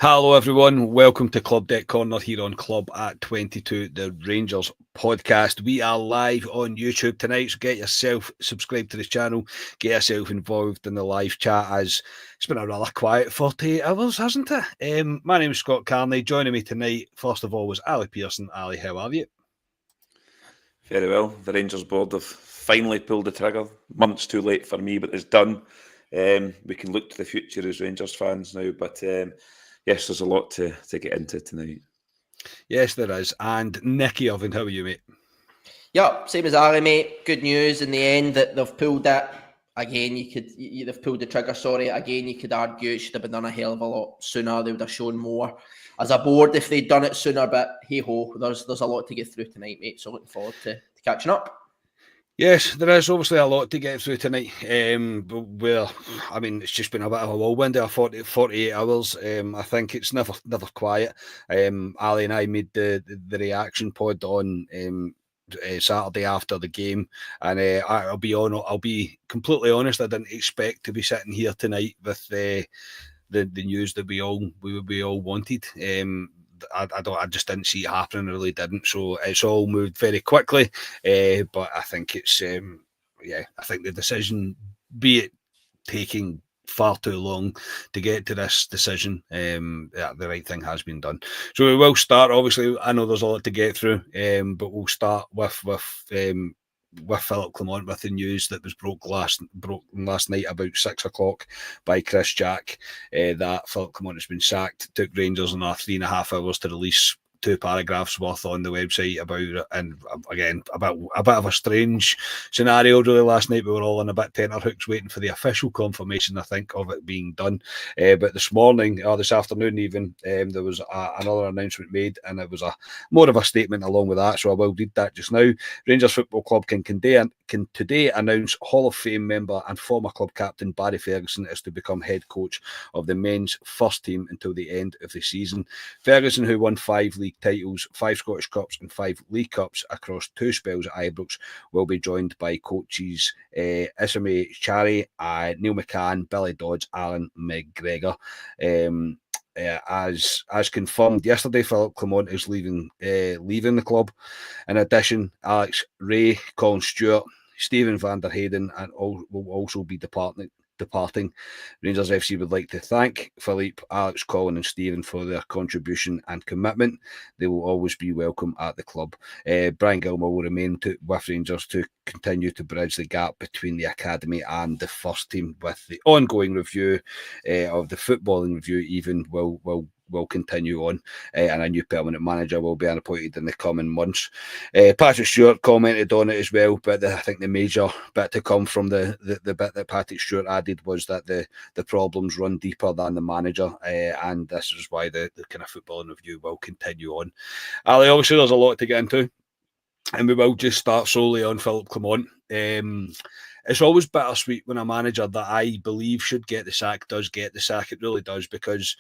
Hello everyone, welcome to Club Deck Corner here on Club at 22, the Rangers podcast. We are live on YouTube tonight, so get yourself subscribed to this channel, get yourself involved in the live chat as it's been a rather quiet 48 hours, hasn't it? My name is Scott Carney, joining me tonight, first of all, was Ali Pearson. Ali, how are you? Very well. The Rangers board have finally pulled the trigger. Months too late for me, but it's done. We can look to the future as Rangers fans now, but yes, there's a lot to get into tonight. Yes, there is. And Nicky Oven, how are you, mate? Yeah, same as Ali, mate. Good news in the end that they've pulled it. Again, they've pulled the trigger, sorry. Again, you could argue it should have been done a hell of a lot sooner. They would have shown more as a board if they'd done it sooner, but hey-ho, there's a lot to get through tonight, mate. So looking forward to catching up. Yes, there is obviously a lot to get through tonight. It's just been a bit of a whirlwind of 48 hours. I think it's never quiet. Ali and I made the reaction pod on Saturday after the game, and I'll be completely honest. I didn't expect to be sitting here tonight with the news that we all wanted. I just didn't see it happening. I really didn't. So it's all moved very quickly. But I think it's I think the decision, be it taking far too long to get to this decision, the right thing has been done. So we will start. Obviously, I know there's a lot to get through, but we'll start with Philip Clement, with the news that was broke last night about 6 o'clock by Chris Jack, that Philip Clement has been sacked. It took Rangers another 3.5 hours to release 2 paragraphs worth on the website about it, and again about a bit of a strange scenario really last night. We were all on a bit tenterhooks waiting for the official confirmation, I think, of it being done, but this morning or this afternoon even, there was another announcement made, and it was more of a statement along with that, so I will read that just now. Rangers Football Club can today announce Hall of Fame member and former club captain Barry Ferguson is to become head coach of the men's first team until the end of the season. Ferguson, who won 5 league titles, 5 Scottish Cups and 5 League Cups across 2 spells at Ibrox, will be joined by coaches Isame Chari, Neil McCann, Billy Dodds, Alan McGregor. As confirmed yesterday, Philip Clement is leaving the club. In addition, Alex Ray, Colin Stewart, Stephen van der Hayden will also be departing. Rangers FC would like to thank Philippe, Alex, Colin and Stephen for their contribution and commitment. They will always be welcome at the club. Brian Gilmore will remain with Rangers to continue to bridge the gap between the academy and the first team, with the ongoing review of the footballing review even will continue on, and a new permanent manager will be appointed in the coming months. Patrick Stewart commented on it as well, but I think the major bit to come from the bit that Patrick Stewart added was that the problems run deeper than the manager, and this is why the kind of footballing review will continue on. Ali, obviously there's a lot to get into, and we will just start solely on Philip Clement. It's always bittersweet when a manager that I believe should get the sack does get the sack. It really does, because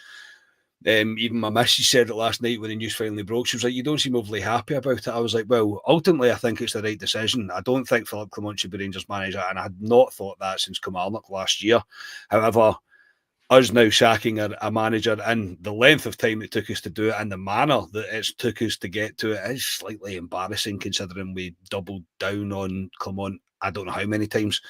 even my missus said it last night when the news finally broke. She was like, "You don't seem overly happy about it." I was like, well, ultimately I think it's the right decision. I don't think Philip Clement should be Rangers manager, and I had not thought that since Kilmarnock last year. However, us now sacking a manager and the length of time it took us to do it and the manner that it took us to get to it is slightly embarrassing, considering we doubled down on Clement I don't know how many times.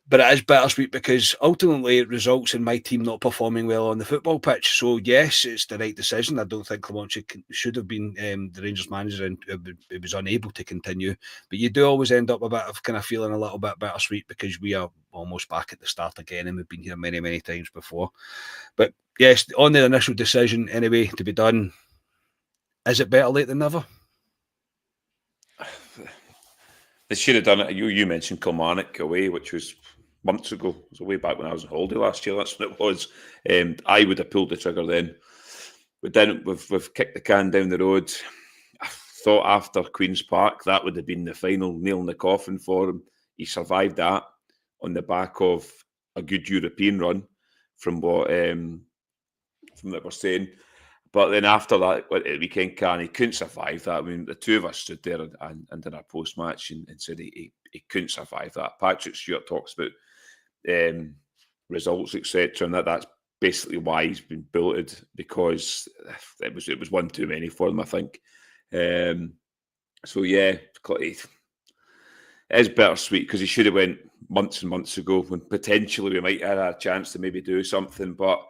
But it is bittersweet because ultimately it results in my team not performing well on the football pitch. So yes, it's the right decision. I don't think Clement should have been the Rangers manager, and it was unable to continue. But you do always end up a bit of kind of feeling a little bit bittersweet because we are almost back at the start again, and we've been here many, many times before. But yes, on the initial decision anyway to be done, is it better late than never? They should have done it. You mentioned Kilmarnock away, which was months ago. It was way back when I was on holiday last year. That's what it was. I would have pulled the trigger then. We didn't. We've kicked the can down the road. I thought after Queen's Park that would have been the final nail in the coffin for him. He survived that on the back of a good European run, from what we're saying. But then after that, at the weekend, he couldn't survive that. I mean, the two of us stood there and did our post-match and said he couldn't survive that. Patrick Stewart talks about results, etc., and that's basically why he's been bulleted, because it was one too many for them, I think. So yeah, it is bittersweet because he should have went months and months ago when potentially we might have had a chance to maybe do something. But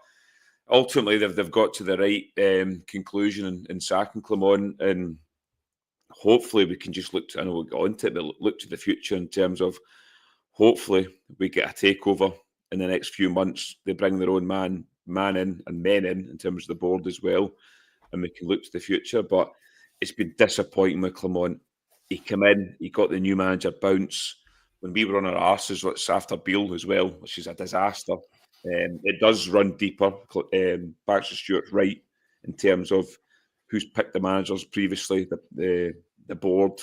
ultimately, they've got to the right conclusion in sacking Clement, and hopefully we can just look to, I know we'll get on to it, but look to the future in terms of hopefully we get a takeover in the next few months. They bring their own man in and men in terms of the board as well, and we can look to the future. But it's been disappointing with Clement. He came in, he got the new manager bounce. When we were on our arses, it's after Beale as well, which is a disaster. It does run deeper. Baxter Stewart's right in terms of who's picked the managers previously. The board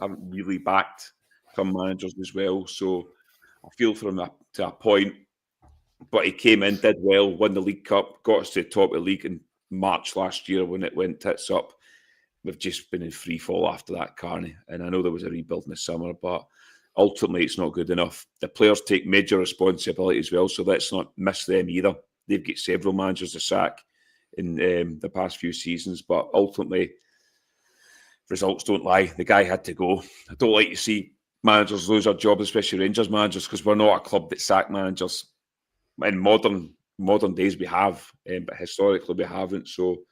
haven't really backed some managers as well. So I feel for him to a point. But he came in, did well, won the League Cup, got us to the top of the league in March last year when it went tits up. We've just been in free fall after that, Carney. And I know there was a rebuild in the summer, but ultimately it's not good enough. The players take major responsibility as well, so let's not miss them either. They've got several managers to sack in the past few seasons, but ultimately results don't lie. The guy had to go. I don't like to see managers lose their jobs, especially Rangers managers, because we're not a club that sack managers. In modern days we have, but historically we haven't. So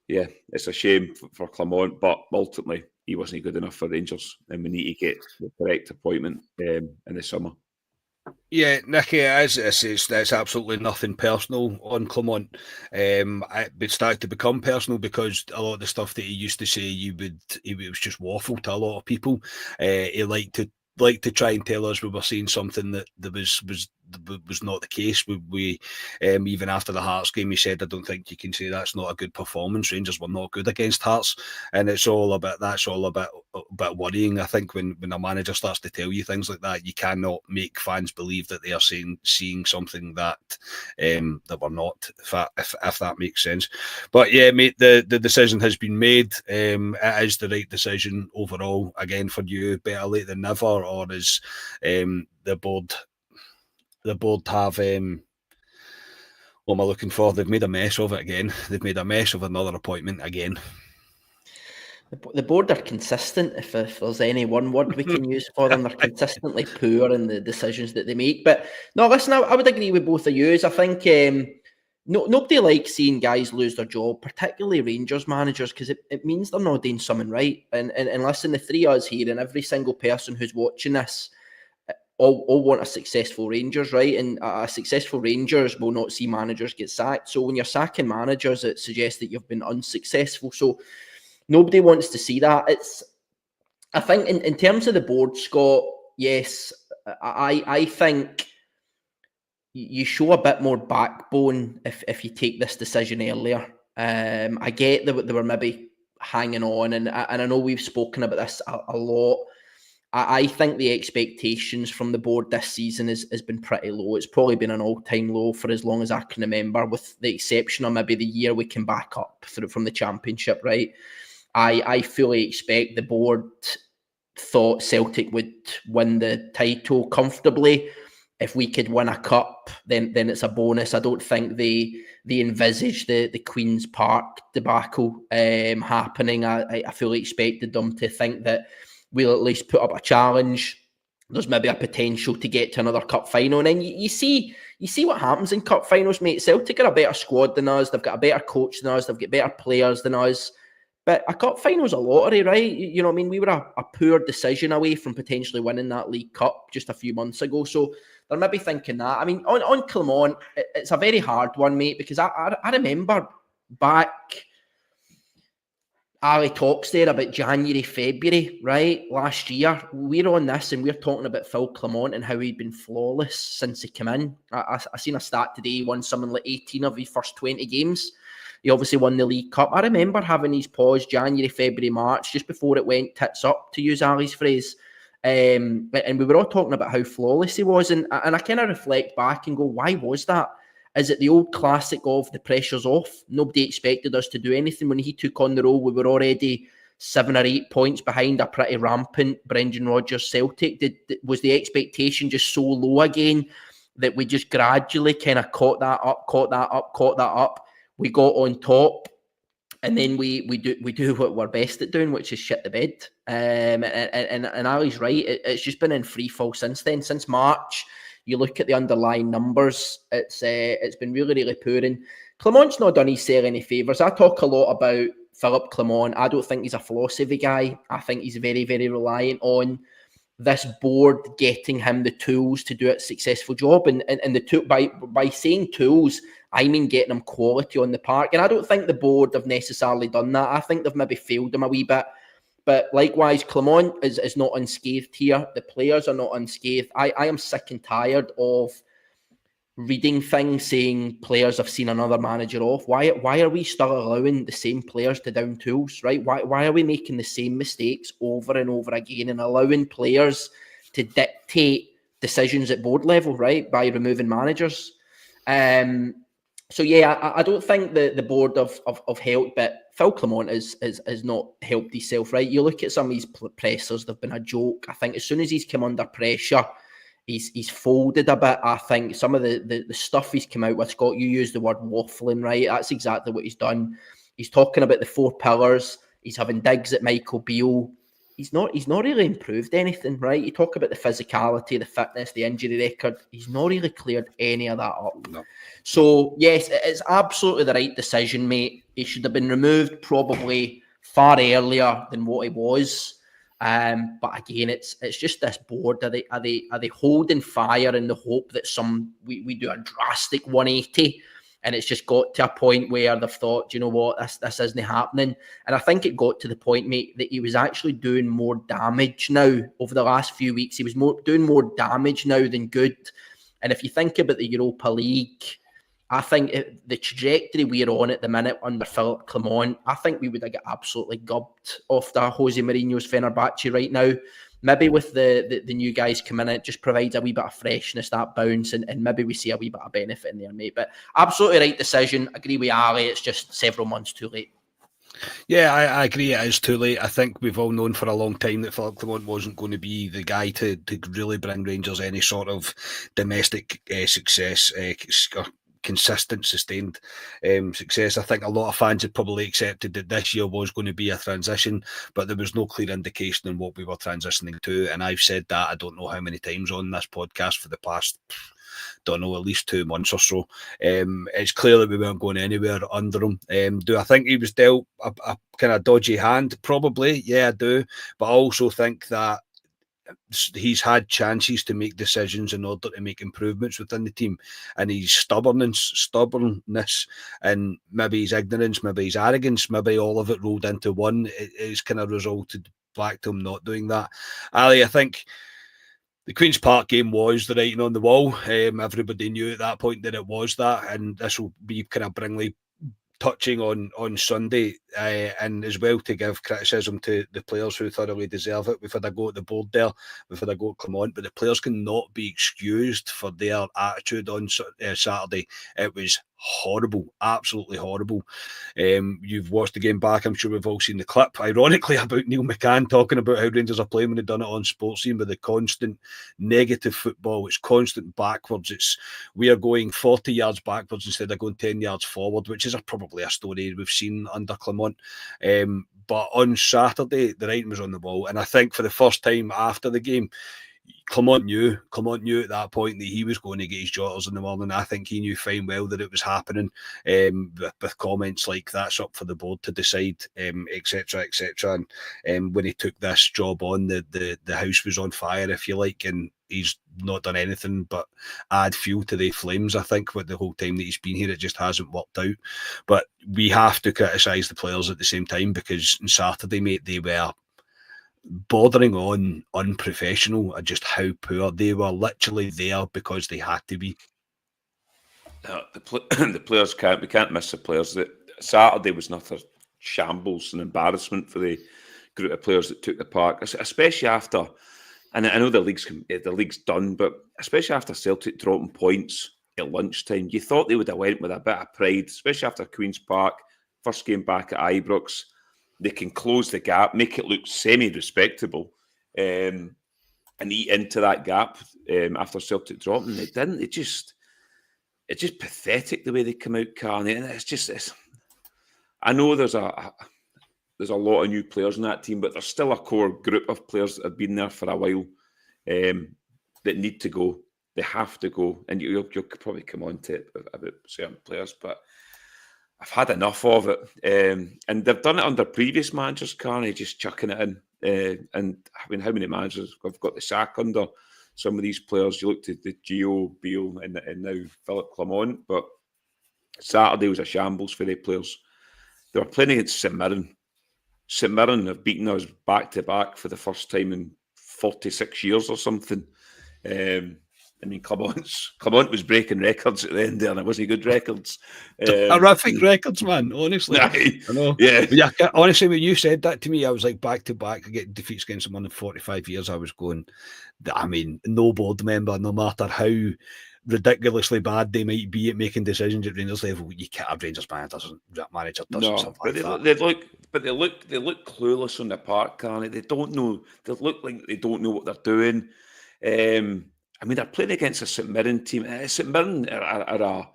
yeah, it's a shame for Clement, but ultimately he wasn't good enough for Rangers, and we need to get the correct appointment in the summer. Yeah, Nicky, it's absolutely nothing personal on Clement. It started to become personal because a lot of the stuff that he used to say, it was just waffle to a lot of people. He liked to try and tell us we were seeing something that was not the case. We even after the Hearts game, he said, "I don't think you can say that's not a good performance. Rangers were not good against Hearts," and that's all a bit worrying. I think when a manager starts to tell you things like that, you cannot make fans believe that they are seeing something that we're not. If that makes sense. But yeah, mate, the decision has been made. It is the right decision overall. Again, for you, better late than never. Or is the board have what am I looking for? They've made a mess of it again. They've made a mess of another appointment again. The board are consistent, if there's any one word we can use for them. They're consistently poor in the decisions that they make. But no, listen, I would agree with both of you. I think nobody likes seeing guys lose their job, particularly Rangers managers, because it means they're not doing something right. And listen, the three of us here and every single person who's watching this, all want a successful Rangers, right? And a successful Rangers will not see managers get sacked. So when you're sacking managers, it suggests that you've been unsuccessful. So nobody wants to see that. I think in terms of the board, Scott, yes, I think you show a bit more backbone if you take this decision earlier. I get that they were maybe hanging on, and I know we've spoken about this a lot. I think the expectations from the board this season has been pretty low. It's probably been an all-time low for as long as I can remember, with the exception of maybe the year we came back up from the Championship, right? I fully expect the board thought Celtic would win the title comfortably. If we could win a cup, then it's a bonus. I don't think they envisaged the Queen's Park debacle happening. I fully expected them to think that we'll at least put up a challenge. There's maybe a potential to get to another cup final. And then you see what happens in cup finals, mate. Celtic are a better squad than us. They've got a better coach than us. They've got better players than us. But a cup final's a lottery, right? You know what I mean? We were a poor decision away from potentially winning that League Cup just a few months ago. So they're maybe thinking that. I mean, on Clement, it's a very hard one, mate, because I remember back... Ali talks there about January, February, right? Last year, we're on this and we're talking about Phil Clement and how he'd been flawless since he came in. I seen a stat today, he won something like 18 of his first 20 games. He obviously won the League Cup. I remember having these pause January, February, March, just before it went tits up, to use Ali's phrase. And we were all talking about how flawless he was. And I kind of reflect back and go, why was that? Is it the old classic of the pressure's off? Nobody expected us to do anything. When he took on the role, we were already 7 or 8 points behind a pretty rampant Brendan Rodgers Celtic. Was the expectation just so low again? that we just gradually kind of caught that up. We got on top. And then we do what we're best at doing, which is shit the bed. And Ali's right. It's just been in free fall since then. Since March, you look at the underlying numbers. It's been really, really poor. And Clement's not done himself any favours. I talk a lot about Philip Clement. I don't think he's a philosophy guy. I think he's very, very reliant on this board getting him the tools to do a successful job. And the by saying tools, I mean getting him quality on the park. And I don't think the board have necessarily done that. I think they've maybe failed him a wee bit. But likewise, Clement is not unscathed here. The players are not unscathed. I am sick and tired of reading things saying players have seen another manager off. Why are we still allowing the same players to down tools, right? Why are we making the same mistakes over and over again and allowing players to dictate decisions at board level, right, by removing managers? So yeah, I don't think the board have helped, but Phil Clement has not helped himself, right? You look at some of these pressers; they've been a joke. I think as soon as he's come under pressure, he's folded a bit. I think some of the stuff he's come out with, Scott, you used the word waffling, right? That's exactly what he's done. He's talking about the 4 pillars. He's having digs at Michael Beale. He's not really improved anything, right? You talk about the physicality, the fitness, the injury record. He's not really cleared any of that up. No. So, yes, it's absolutely the right decision, mate. He should have been removed probably far earlier than what he was. But again, it's just this board. Are they holding fire in the hope that we do a drastic 180? And it's just got to a point where they've thought, you know what, this isn't happening. And I think it got to the point, mate, that he was actually doing more damage now over the last few weeks. He was doing more damage now than good. And if you think about the Europa League, I think the trajectory we're on at the minute under Philip Clement, I think we would have got absolutely gubbed off the Jose Mourinho's Fenerbahce right now. Maybe with the new guys coming in, it just provides a wee bit of freshness, that bounce, and maybe we see a wee bit of benefit in there, mate. But absolutely right decision. Agree with Ali. It's just several months too late. Yeah, I agree. It is too late. I think we've all known for a long time that Philip Clement wasn't going to be the guy to really bring Rangers any sort of domestic success, consistent, sustained success. I think a lot of fans had probably accepted that this year was going to be a transition, but there was no clear indication in what we were transitioning to. And I've said that I don't know how many times on this podcast for the past, don't know, at least 2 months or so. It's clear that we weren't going anywhere under him. Do I think he was dealt a kind of dodgy hand? Probably, yeah, I do. But I also think that he's had chances to make decisions in order to make improvements within the team, and his stubbornness and maybe his ignorance, maybe his arrogance, maybe all of it rolled into one, it's kind of resulted back to him not doing that. Ali, I think the Queen's Park game was the writing on the wall. Everybody knew at that point that it was that, and this will be kind of Bringley touching on Sunday, and as well to give criticism to the players who thoroughly deserve it. We've had a go at the board there, we've had a go at Clement, but the players cannot be excused for their attitude on Saturday. It was horrible, absolutely horrible. You've watched the game back, I'm sure we've all seen the clip, ironically, about Neil McCann talking about how Rangers are playing when they've done it on Sports Scene with the constant negative football. It's constant backwards. We are going 40 yards backwards instead of going 10 yards forward, which is probably a story we've seen under Clement. But on Saturday, the writing was on the wall, and I think for the first time after the game, Clement knew at that point that he was going to get his jotters in the morning. I think he knew fine well that it was happening, with comments like that's up for the board to decide, etc. And when he took this job on, the house was on fire, if you like, and he's not done anything but add fuel to the flames. I think with the whole time that he's been here, it just hasn't worked out. But we have to criticise the players at the same time, because on Saturday, mate, they were bordering on unprofessional at just how poor they were. Literally there because they had to be. The players we can't miss the players. Saturday was another shambles and embarrassment for the group of players that took the park, especially after, and I know the league's done, but especially after Celtic dropping points at lunchtime, you thought they would have went with a bit of pride, especially after Queen's Park, first game back at Ibrox. They can close the gap, make it look semi-respectable. And and eat into that gap after Celtic dropped, and they didn't. It's just pathetic the way they come out, Carney. And I know there's a lot of new players in that team, but there's still a core group of players that have been there for a while that need to go. They have to go, and you'll probably come on to it about certain players, but I've had enough of it. And they've done it under previous managers, Carney, just chucking it in. And I mean, how many managers have got the sack under some of these players? You looked at the Gio, Beale, and now Philip Clement, but Saturday was a shambles for the players. They were playing against St Mirren. St Mirren have beaten us back-to-back for the first time in 46 years or something. I mean, Clement was breaking records at the end there, and it wasn't good records. Horrific records, man, honestly. I know. Yeah. Honestly, when you said that to me, I was like, back-to-back, getting defeats against someone in 45 years, I was going, I mean, no board member, no matter how ridiculously bad they might be at making decisions at Rangers level, you can't have Rangers manager doesn't something like that. They look clueless on the park, Carney. They don't know. They look like they don't know what they're doing. I mean, they're playing against a St Mirren team. St Mirren are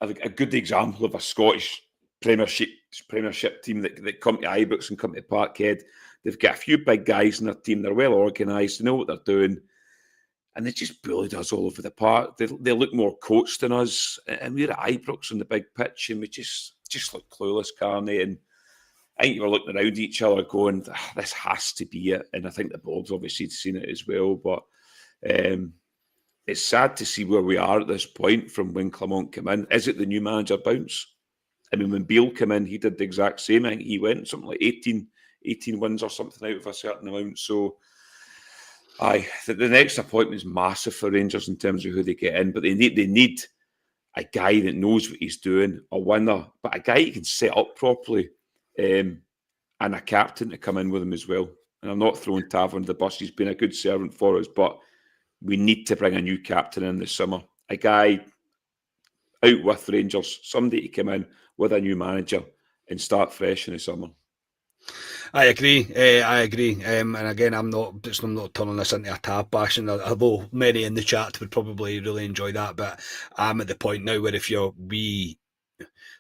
a good example of a Scottish Premiership team that come to Ibrox and come to Parkhead. They've got a few big guys in their team. They're well organised. They know what they're doing. And they just bullied us all over the park. They look more coached than us. And we're at Ibrox on the big pitch, and we just look clueless, Carney. And I think you were looking around each other going, this has to be it. And I think the board's obviously seen it as well. But it's sad to see where we are at this point from when Clement came in. Is it the new manager bounce? I mean, when Beale came in, he did the exact same. I think he went something like 18 wins or something out of a certain amount. So, the next appointment is massive for Rangers in terms of who they get in, but they need a guy that knows what he's doing, a winner, but a guy who can set up properly, and a captain to come in with him as well. And I'm not throwing Tav under the bus. He's been a good servant for us, but we need to bring a new captain in this summer. A guy out with Rangers, somebody to come in with a new manager and start fresh in the summer. I agree. And again, I'm not turning this into a Tav bashing, although many in the chat would probably really enjoy that. But I'm at the point now where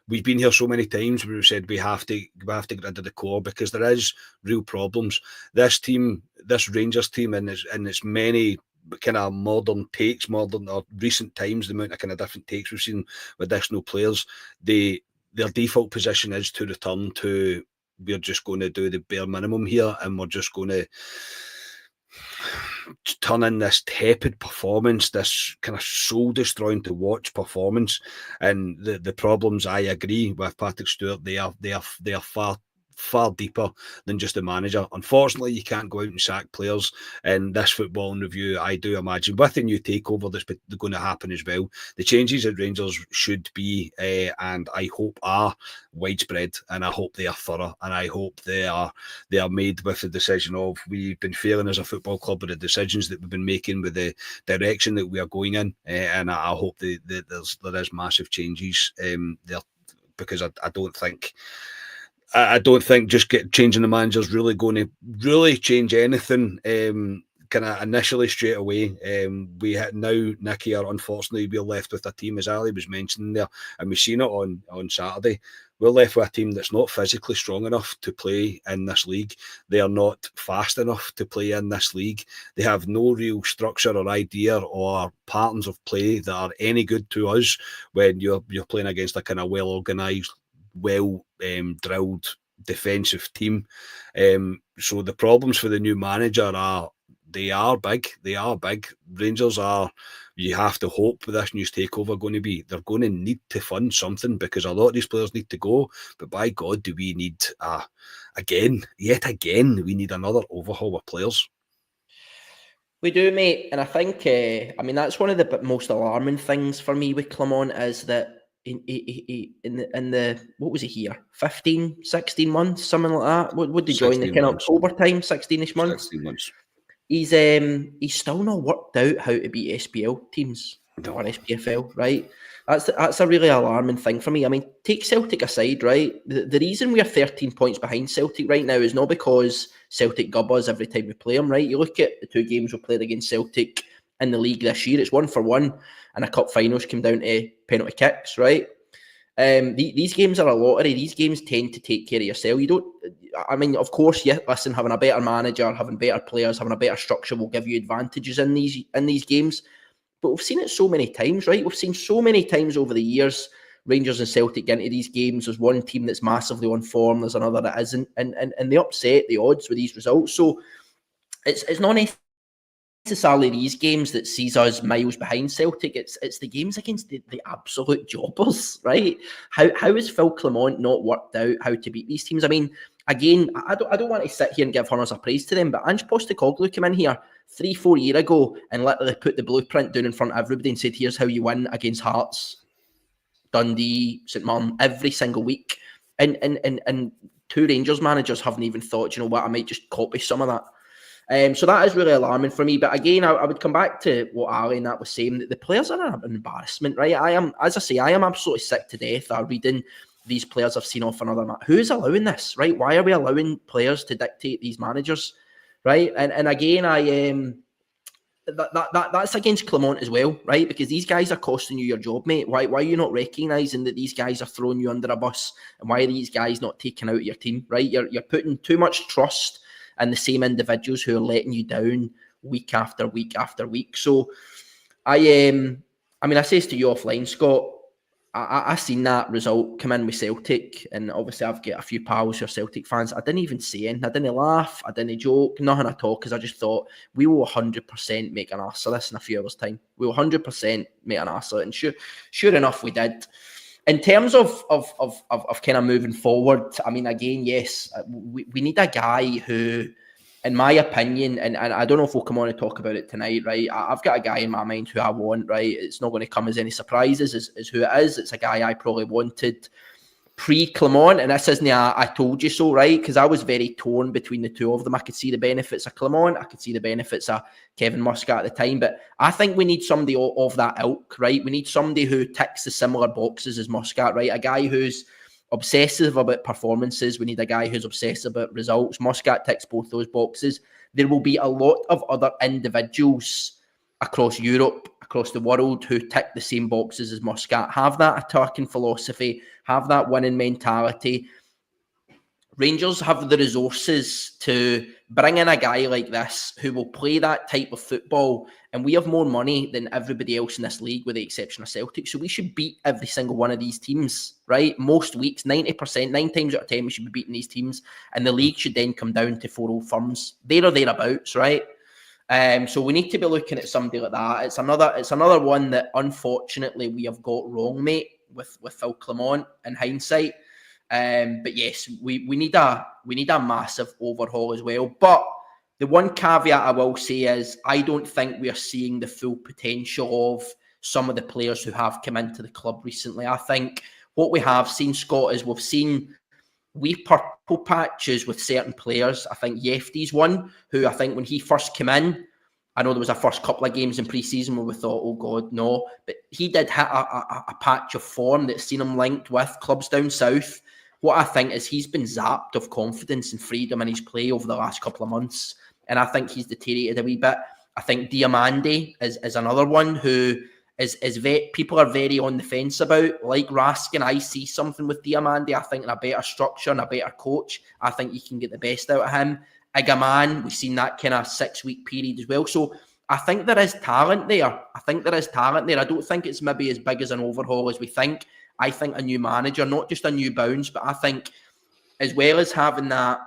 we've been here so many times where we've said we have to get rid of the core because there is real problems. This Rangers team, in its many kind of modern or recent times, the amount of kind of different takes we've seen with additional players, their default position is to return to, we're just going to do the bare minimum here, and we're just going to turn in this tepid performance, this kind of soul destroying to watch performance. And the problems, I agree with Patrick Stewart, they are far deeper than just a manager. Unfortunately, you can't go out and sack players in this footballing review. I do imagine with the new takeover that's going to happen as well, the changes at Rangers should be and I hope are widespread, and I hope they are thorough, and I hope they are made with the decision of, we've been failing as a football club with the decisions that we've been making, with the direction that we are going in, and I hope that there is massive changes there, because I don't think just changing the manager is really going to really change anything kind of initially straight away. We had now, Nicky, unfortunately, we're left with a team, as Ali was mentioning there, and we've seen it on Saturday. We're left with a team that's not physically strong enough to play in this league. They are not fast enough to play in this league. They have no real structure or idea or patterns of play that are any good to us when you're playing against a kind of well-organised, drilled defensive team. So the problems for the new manager are big. Rangers are, you have to hope with this new takeover going to be, they're going to need to fund something, because a lot of these players need to go. But by God, do we need yet again we need another overhaul of players. We do, mate. And I think that's one of the most alarming things for me with Clement, is that in the what was he here, 15 16 months, something like that? What did he join, the kind of October time, 16ish months? 16 months. He's still not worked out how to beat SPL teams. or SPFL, right? That's a really alarming thing for me. I mean, take Celtic aside, right? The reason we are 13 points behind Celtic right now is not because Celtic gub us every time we play them, right? You look at the 2 games we played against Celtic in the league this year, it's 1-1, and a cup finals came down to penalty kicks, right? These games are a lottery. These games tend to take care of yourself. You don't. I mean, of course, yeah. Listen, having a better manager, having better players, having a better structure will give you advantages in these games. But we've seen it so many times, right? We've seen so many times over the years, Rangers and Celtic get into these games. There's one team that's massively on form, there's another that isn't, and they upset the odds with these results. So it's not necessarily these games that sees us miles behind Celtic. It's the games against the absolute jobbers, right? How has Phil Clement not worked out how to beat these teams? I mean, again, I don't want to sit here and give Hunters a praise to them, but Ange Postecoglou came in here 3-4 years ago and literally put the blueprint down in front of everybody and said, here's how you win against Hearts, Dundee, St Mirren every single week. And 2 Rangers managers haven't even thought, you know what, I might just copy some of that. So that is really alarming for me. But again, I would come back to what Ali and that was saying, that the players are an embarrassment, right? I am absolutely sick to death of reading these players I've seen off another match. Who is allowing this, right? Why are we allowing players to dictate these managers, right? And again, that's against Clement as well, right? Because these guys are costing you your job, mate. Why are you not recognising that these guys are throwing you under a bus? And why are these guys not taking out your team, right? You're putting too much trust in the same individuals who are letting you down week after week after week. So I says to you offline, Scott, I seen that result come in with Celtic, and obviously I've got a few pals who are Celtic fans. I didn't even say anything. I didn't laugh. I didn't joke. Nothing at all, because I just thought we will 100% make an arse of this in a few hours' time. We will 100% make an arse of it, and sure enough, we did. In terms of kind of moving forward, I mean, again, yes, we need a guy who, in my opinion, and I don't know if we'll come on and talk about it tonight, right? I've got a guy in my mind who I want, right? It's not going to come as any surprises as who it is. It's a guy I probably wanted pre-Clement, and this isn't I told you so, right? Because I was very torn between the two of them. I could see the benefits of Clement, I could see the benefits of Kevin Muscat at the time, but I think we need somebody of that ilk, right? We need somebody who ticks the similar boxes as Muscat, right? A guy who's obsessive about performances. We need a guy who's obsessive about results. Muscat ticks both those boxes. There will be a lot of other individuals across Europe, across the world, who tick the same boxes as Muscat, have that attacking philosophy, have that winning mentality. Rangers have the resources to bring in a guy like this who will play that type of football, and we have more money than everybody else in this league with the exception of Celtic, so we should beat every single one of these teams, right? Most weeks, 90%, 9 times out of 10, we should be beating these teams, and the league should then come down to 4 old firms, there or thereabouts, right? So we need to be looking at somebody like that. It's another one that unfortunately we have got wrong, mate, with Phil Clement in hindsight. But yes, we need a massive overhaul as well. But the one caveat I will say is I don't think we are seeing the full potential of some of the players who have come into the club recently. I think what we have seen, Scott, is we've seen wee purple patches with certain players. I think Yefty's one who I think when he first came in, I know there was a first couple of games in pre-season where we thought, oh God, no. But he did hit a patch of form that's seen him linked with clubs down south. What I think is he's been zapped of confidence and freedom in his play over the last couple of months. And I think he's deteriorated a wee bit. I think Diamande is another one who people are very on the fence about. Like Raskin, I see something with Diamande. I think in a better structure and a better coach, I think you can get the best out of him. Igaman, we've seen that kind of 6-week period as well. So I think there is talent there. I don't think it's maybe as big as an overhaul as we think. I think a new manager, not just a new bounce, but I think as well as having that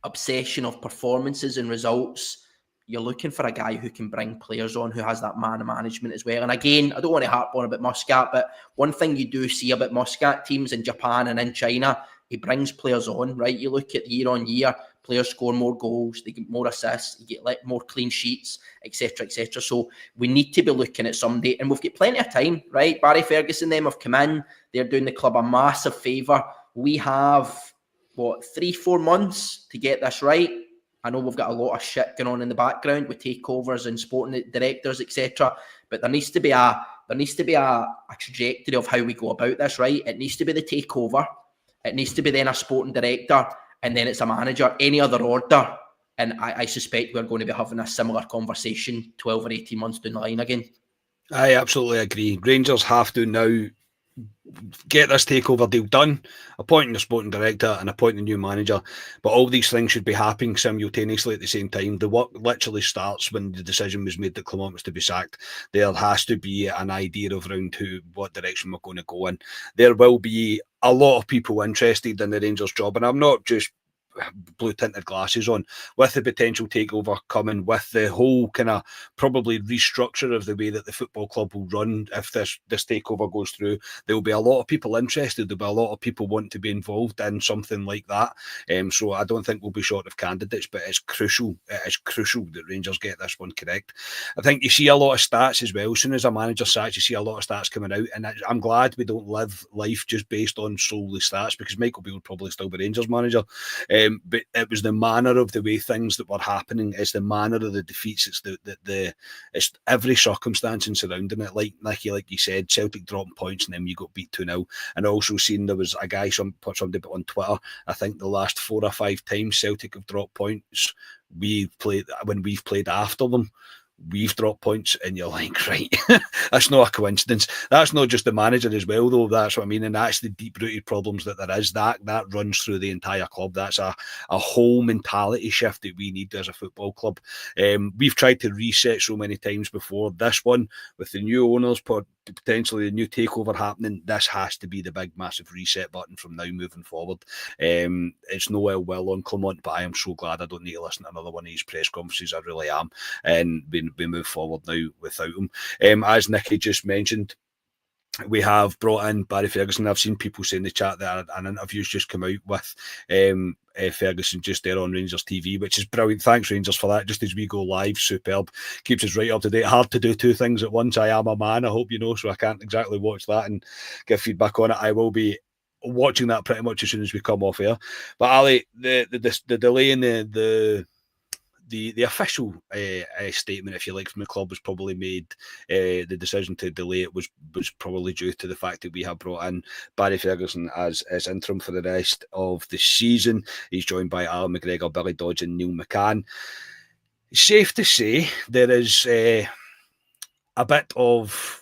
obsession of performances and results, you're looking for a guy who can bring players on, who has that man management as well. And again, I don't want to harp on about Muscat, but one thing you do see about Muscat teams in Japan and in China, he brings players on, right? You look at year on year, players score more goals, they get more assists, you get more clean sheets, etc., etc. So we need to be looking at somebody, and we've got plenty of time, right? Barry Ferguson, them have come in, they're doing the club a massive favour. We have, 3-4 months to get this right. I know we've got a lot of shit going on in the background with takeovers and sporting directors, etc. But there needs to be a there needs to be a trajectory of how we go about this, right? It needs to be the takeover. It needs to be then a sporting director, and then it's a manager, any other order. And I suspect we're going to be having a similar conversation 12 or 18 months down the line again. I absolutely agree. Rangers have to now get this takeover deal done, appointing a sporting director and appointing a new manager. But all these things should be happening simultaneously at the same time. The work literally starts when the decision was made that Clement was to be sacked. There has to be an idea of around what direction we're going to go in. There will be a lot of people interested in the Rangers job, and I'm not just blue tinted glasses on, with the potential takeover coming, with the whole kind of probably restructure of the way that the football club will run if this takeover goes through. There will be a lot of people interested. There'll be a lot of people wanting to be involved in something like that. So I don't think we'll be short of candidates, but it's crucial. It is crucial that Rangers get this one correct. I think you see a lot of stats as well. As soon as a manager sacks, you see a lot of stats coming out, and I'm glad we don't live life just based on solely stats, because Michael Beale would probably still be Rangers manager. But it was the manner of the way things that were happening. It's the manner of the defeats. It's every circumstance and surrounding it. Like Nicky, like you said, Celtic dropping points and then you got beat 2-0. And also seen there was a guy, somebody put on Twitter, I think the last 4 or 5 times Celtic have dropped points, when we've played after them, we've dropped points, and you're like, right, that's not a coincidence. That's not just the manager as well, though. That's what I mean, and that's the deep-rooted problems that there is. That runs through the entire club. That's a whole mentality shift that we need as a football club. We've tried to reset so many times before. This one, with the new owners, potentially a new takeover happening, this has to be the big, massive reset button from now moving forward. It's no ill will on Clement, but I am so glad I don't need to listen to another one of his press conferences. I really am. And we move forward now without him. As Nicky just mentioned, we have brought in Barry Ferguson. I've seen people say in the chat that an interview's just come out with Ferguson just there on Rangers TV, which is brilliant. Thanks, Rangers, for that. Just as we go live, superb. Keeps us right up to date. Hard to do 2 things at once. I am a man, I hope you know, so I can't exactly watch that and give feedback on it. I will be watching that pretty much as soon as we come off air. But Ali, the delay in the official statement, if you like, from the club was probably made. The decision to delay it was probably due to the fact that we have brought in Barry Ferguson as interim for the rest of the season. He's joined by Alan McGregor, Billy Dodge and Neil McCann. It's safe to say there is a bit of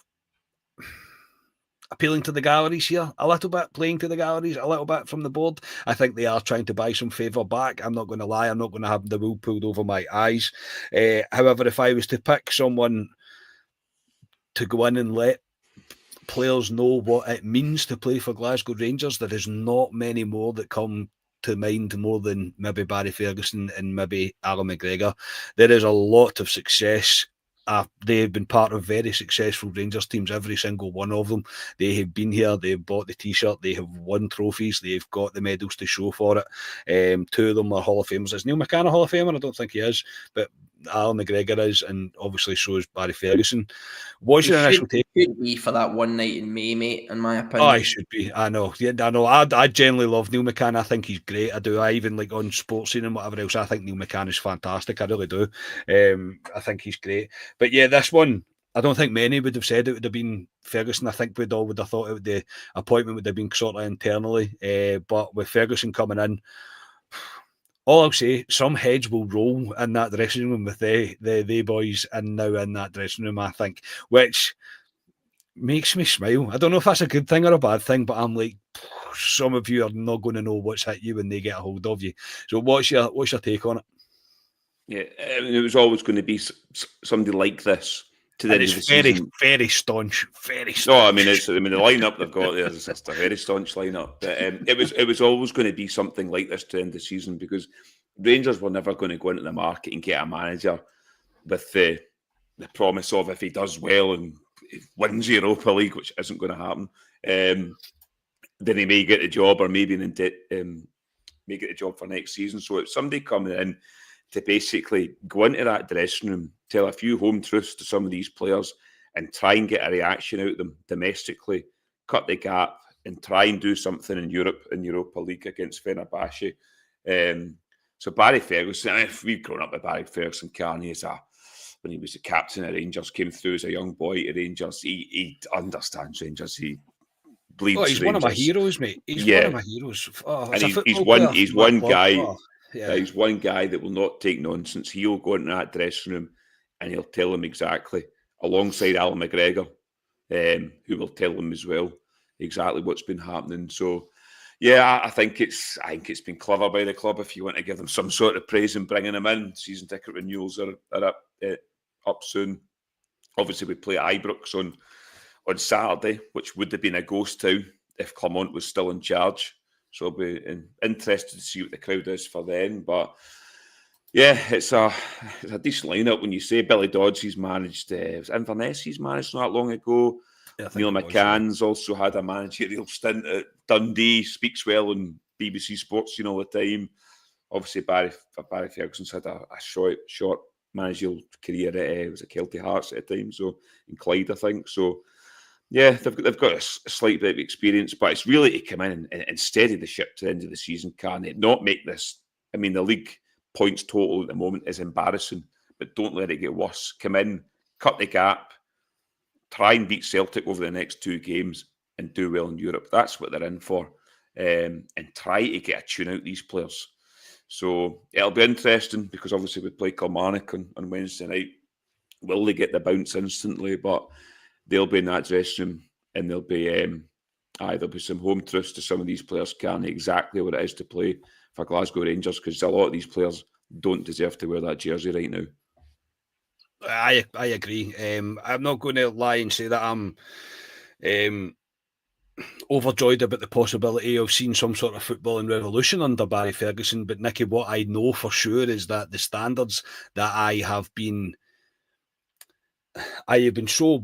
appealing to the galleries here, a little bit, playing to the galleries, a little bit from the board. I think they are trying to buy some favour back. I'm not going to lie. I'm not going to have the wool pulled over my eyes. However, if I was to pick someone to go in and let players know what it means to play for Glasgow Rangers, there is not many more that come to mind more than maybe Barry Ferguson and maybe Alan McGregor. There is a lot of success. They've been part of very successful Rangers teams, every single one of them. They have been here, they've bought the t-shirt, they have won trophies, they've got the medals to show for it. 2 of them are Hall of Famers. Is Neil McCann a Hall of Famer? I don't think he is, but Alan McGregor is, and obviously so is Barry Ferguson. What's your initial take? He should be for that one night in May, mate, in my opinion. Oh, he should be. I know. Yeah, I know. I generally love Neil McCann. I think he's great. I do. I even like on sports scene and whatever else. I think Neil McCann is fantastic. I really do. I think he's great. But yeah, this one, I don't think many would have said it would have been Ferguson. I think we'd all would have thought the appointment would have been sort of internally. But with Ferguson coming in, all I'll say, some heads will roll in that dressing room with the boys and now in that dressing room, I think, which makes me smile. I don't know if that's a good thing or a bad thing, but I'm like, some of you are not going to know what's hit you when they get a hold of you. So what's your take on it? Yeah, I mean, it was always going to be somebody like this to the end of the season. Very staunch, very staunch. No, I mean, the lineup they've got there is just a very staunch lineup. But it was always going to be something like this to end the season, because Rangers were never going to go into the market and get a manager with the promise of, if he does well and wins Europa League, which isn't going to happen, then he may get the job, or maybe may get the job for next season. So it's somebody coming in to basically go into that dressing room, tell a few home truths to some of these players and try and get a reaction out of them domestically, cut the gap and try and do something in Europe, in Europa League against Fenerbahce. So Barry Ferguson, if we've grown up with Barry Ferguson, Carney is when he was the captain at Rangers, came through as a young boy to Rangers. He understands Rangers. He bleeds Oh, he's Rangers. one of my heroes, mate. He's one of my heroes. Oh, and as a he's football one. player, He's my one club. guy. Oh, yeah. He's one guy that will not take nonsense. He'll go into that dressing room and he'll tell him exactly, alongside Alan McGregor, who will tell him as well exactly what's been happening. So, yeah, I think it's been clever by the club. If you want to give them some sort of praise and bringing them in, season ticket renewals are up soon. Obviously, we play at Ibrox on Saturday, which would have been a ghost town if Clement was still in charge. So I'll be interested to see what the crowd is for then. But yeah, it's a decent lineup. When you say Billy Dodds, he's managed, was Inverness he's managed not that long ago. Yeah, Neil McCann's also had a managerial stint at Dundee, speaks well on BBC Sports, all the time. Obviously, Barry Ferguson's had a short managerial career at was it Kelty Hearts at the time, so in Clyde, I think. So yeah, they've got a slight bit of experience, but it's really to come in and steady the ship to the end of the season, can it? Not make this. I mean, the league points total at the moment is embarrassing, but don't let it get worse. Come in, cut the gap, try and beat Celtic over the next 2 games, and do well in Europe. That's what they're in for, and try to get a tune out these players. So it'll be interesting because obviously we play Kilmarnock on Wednesday night. Will they get the bounce instantly? But they'll be in that dressing room, and there'll be some home truths to some of these players carrying exactly what it is to play for Glasgow Rangers, because a lot of these players don't deserve to wear that jersey right now. I agree. I'm not going to lie and say that I'm overjoyed about the possibility of seeing some sort of footballing revolution under Barry Ferguson. But Nicky, what I know for sure is that the standards that I have been so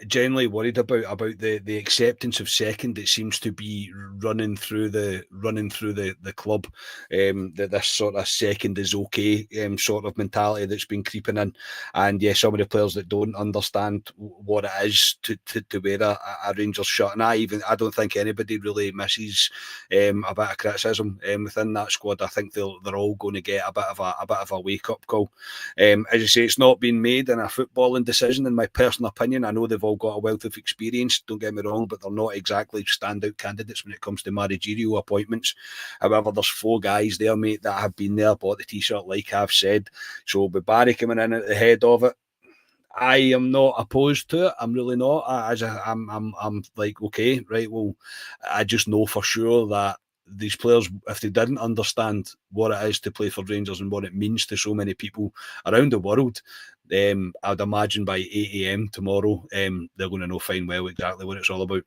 genuinely worried about the acceptance of second that seems to be running through the club. That this sort of second is okay sort of mentality that's been creeping in, and yeah, some of the players that don't understand what it is to wear a Rangers shirt, and I don't think anybody really misses a bit of criticism within that squad. I think they're all going to get a bit of a wake up call. As you say, it's not been made in a footballing decision, in my personal opinion. I know they've all got a wealth of experience, don't get me wrong, but they're not exactly standout candidates when it comes to managerial appointments. However, there's 4 guys there, mate, that have been there, bought the t-shirt, like I've said. So with Barry coming in at the head of it, I am not opposed to it. I'm really not. I'm like, okay, right, well, I just know for sure that these players, if they didn't understand what it is to play for Rangers and what it means to so many people around the world, I'd imagine by 8 a.m. tomorrow, they're going to know fine well exactly what it's all about.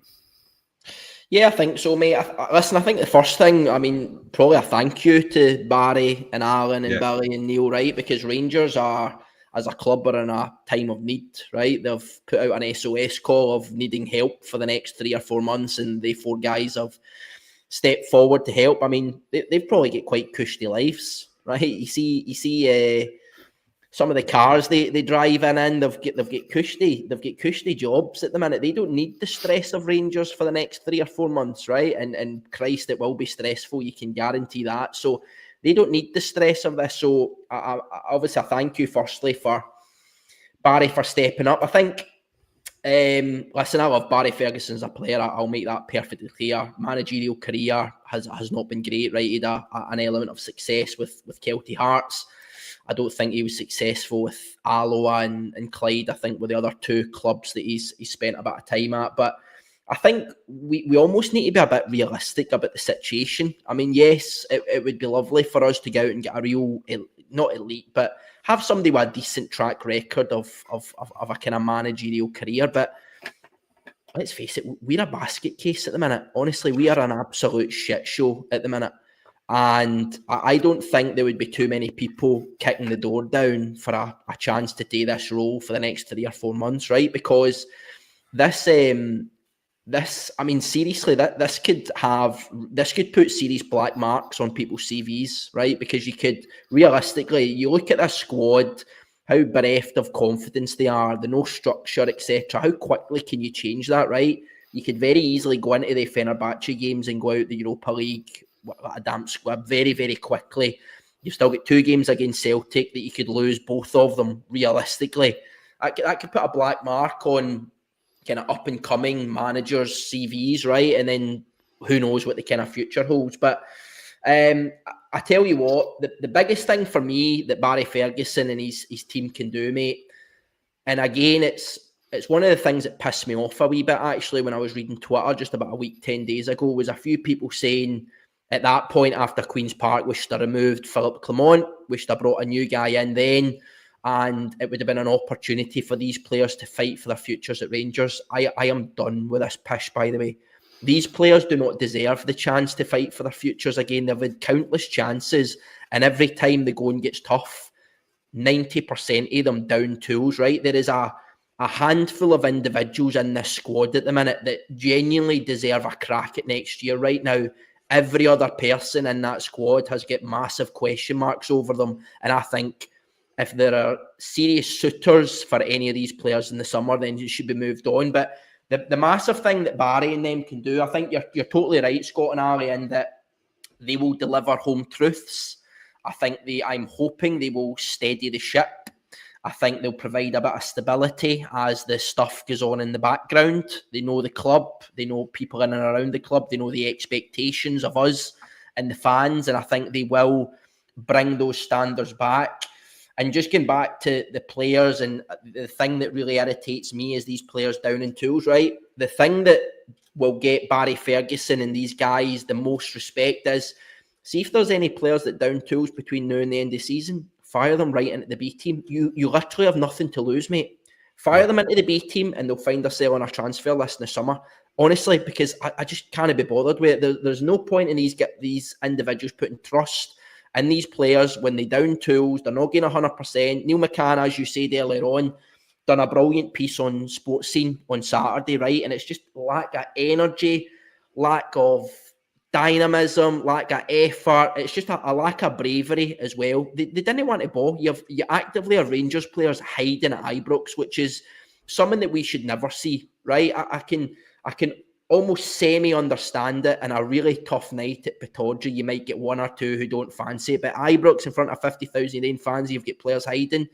Yeah, I think so, mate. Listen, I think the first thing, I mean, probably a thank you to Barry and Alan and Billy and Neil, right? Because Rangers are, as a club, are in a time of need, right? They've put out an SOS call of needing help for the next 3 or 4 months, and they 4 guys have stepped forward to help. I mean, they've probably got quite cushy lives, right? You see some of the cars they drive in, they've got cushy jobs at the minute. They don't need the stress of Rangers for the next 3 or 4 months, right? And Christ, it will be stressful. You can guarantee that. So they don't need the stress of this. So obviously, I thank you firstly for Barry for stepping up. I think. Listen, I love Barry Ferguson as a player. I'll make that perfectly clear. Managerial career has not been great, right? He had an element of success with Kelty Hearts. I don't think he was successful with Alloa and Clyde. I think were the other 2 clubs that he's spent a bit of time at. But I think we almost need to be a bit realistic about the situation. I mean, yes, it would be lovely for us to go out and get a real, not elite, but have somebody with a decent track record of a kind of managerial career. But let's face it, we're a basket case at the minute. Honestly, we are an absolute shit show at the minute. And I don't think there would be too many people kicking the door down for a chance to take this role for the next 3 or 4 months, right? Because this, I mean, seriously, this could put serious black marks on people's CVs, right? Because you could realistically, you look at this squad, how bereft of confidence they are, the no structure, etc. How quickly can you change that, right? You could very easily go into the Fenerbahce games and go out the Europa League, a damp squib very, very quickly. You've still got 2 games against Celtic that you could lose both of them realistically. That could put a black mark on kind of up-and-coming managers' CVs, right? And then who knows what the kind of future holds. But I tell you what, the biggest thing for me that Barry Ferguson and his team can do, mate, and again, it's one of the things that pissed me off a wee bit, actually, when I was reading Twitter just about a week, 10 days ago, was a few people saying at that point after Queen's Park, we should have removed Philip Clement, we should have brought a new guy in then, and it would have been an opportunity for these players to fight for their futures at Rangers. I am done with this pish, by the way. These players do not deserve the chance to fight for their futures again. They've had countless chances, and every time the going gets tough, 90% of them down tools, right? There is a handful of individuals in this squad at the minute that genuinely deserve a crack at next year. Right now, every other person in that squad has got massive question marks over them, and I think if there are serious suitors for any of these players in the summer, then it should be moved on. But the massive thing that Barry and them can do, I think you're totally right, Scott and Ali, in that they will deliver home truths. I'm hoping they will steady the ship. I think they'll provide a bit of stability as the stuff goes on in the background. They know the club, they know people in and around the club, they know the expectations of us and the fans, and I think they will bring those standards back. And just getting back to the players, and the thing that really irritates me is these players down in tools, right? The thing that will get Barry Ferguson and these guys the most respect is, see if there's any players that down tools between now and the end of the season, fire them right into the B team. You literally have nothing to lose, mate. Fire them into the B team and they'll find themselves on a transfer list in the summer. Honestly, because I just can't be bothered with it. There's no point in these individuals putting trust in these players when they down tools. They're not getting 100%. Neil McCann, as you said earlier on, done a brilliant piece on Sports Scene on Saturday, right? And it's just lack of energy, lack of dynamism, lack of effort. It's just a lack of bravery as well. They didn't want to ball. You actively have Rangers players hiding at Ibrox, which is something that we should never see, right? I can almost semi-understand it. In a really tough night at Pittodrie, you might get one or two who don't fancy it. But Ibrox in front of 50,000 fans, you've got players hiding.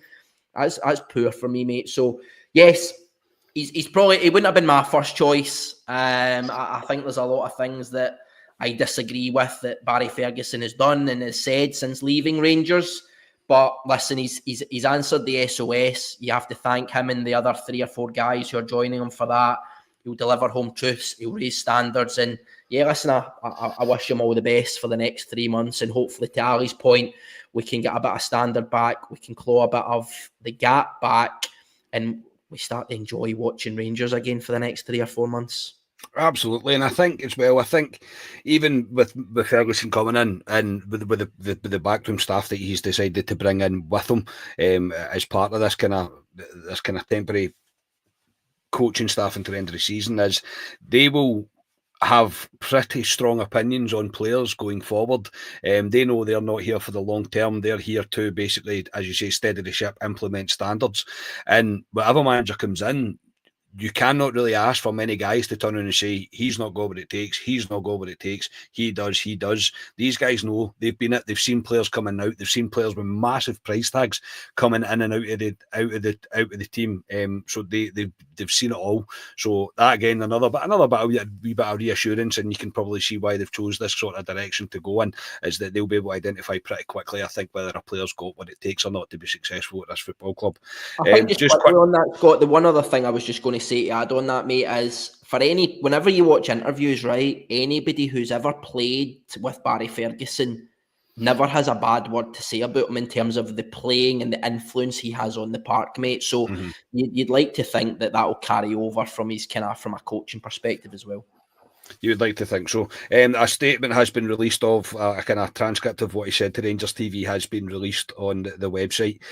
That's poor for me, mate. So, yes, he wouldn't have been my first choice. I think there's a lot of things that I disagree with that Barry Ferguson has done and has said since leaving Rangers. But listen, he's answered the SOS. You have to thank him and the other 3 or 4 guys who are joining him for that. He'll deliver home truths. He'll raise standards. And yeah, listen, I wish him all the best for the next 3 months. And hopefully, to Ali's point, we can get a bit of standard back. We can claw a bit of the gap back. And we start to enjoy watching Rangers again for the next 3 or 4 months. Absolutely, and I think as well. I think even with Ferguson coming in and with the backroom staff that he's decided to bring in with him as part of this kind of temporary coaching staff until the end of the season, is they will have pretty strong opinions on players going forward. They know they're not here for the long term. They're here to basically, as you say, steady the ship, implement standards, and whatever manager comes in, you cannot really ask for many guys to turn around and say, he's not got what it takes, he's not got what it takes, he does. These guys know, they've been it, they've seen players coming out, they've seen players with massive price tags coming in and out of the team. So they've seen it all. So that again, another bit of reassurance, and you can probably see why they've chose this sort of direction to go in, is that they'll be able to identify pretty quickly, I think, whether a player's got what it takes or not to be successful at this football club. I think just quickly on that, Scott, the one other thing I was just going to say to add on that, mate, is whenever you watch interviews, right, anybody who's ever played with Barry Ferguson never has a bad word to say about him in terms of the playing and the influence he has on the park, mate. So you'd like to think that will carry over from his from a coaching perspective as well. You would like to think so. A statement has been released of a kind of transcript of what he said to Rangers TV has been released on the website.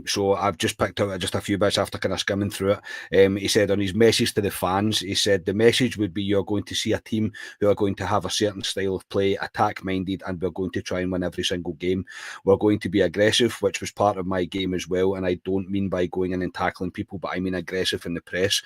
So I've just picked out just a few bits after kind of skimming through it. He said on his message to the fans, he said the message would be you're going to see a team who are going to have a certain style of play, attack-minded, and we're going to try and win every single game. We're going to be aggressive, which was part of my game as well, and I don't mean by going in and tackling people, but I mean aggressive in the press.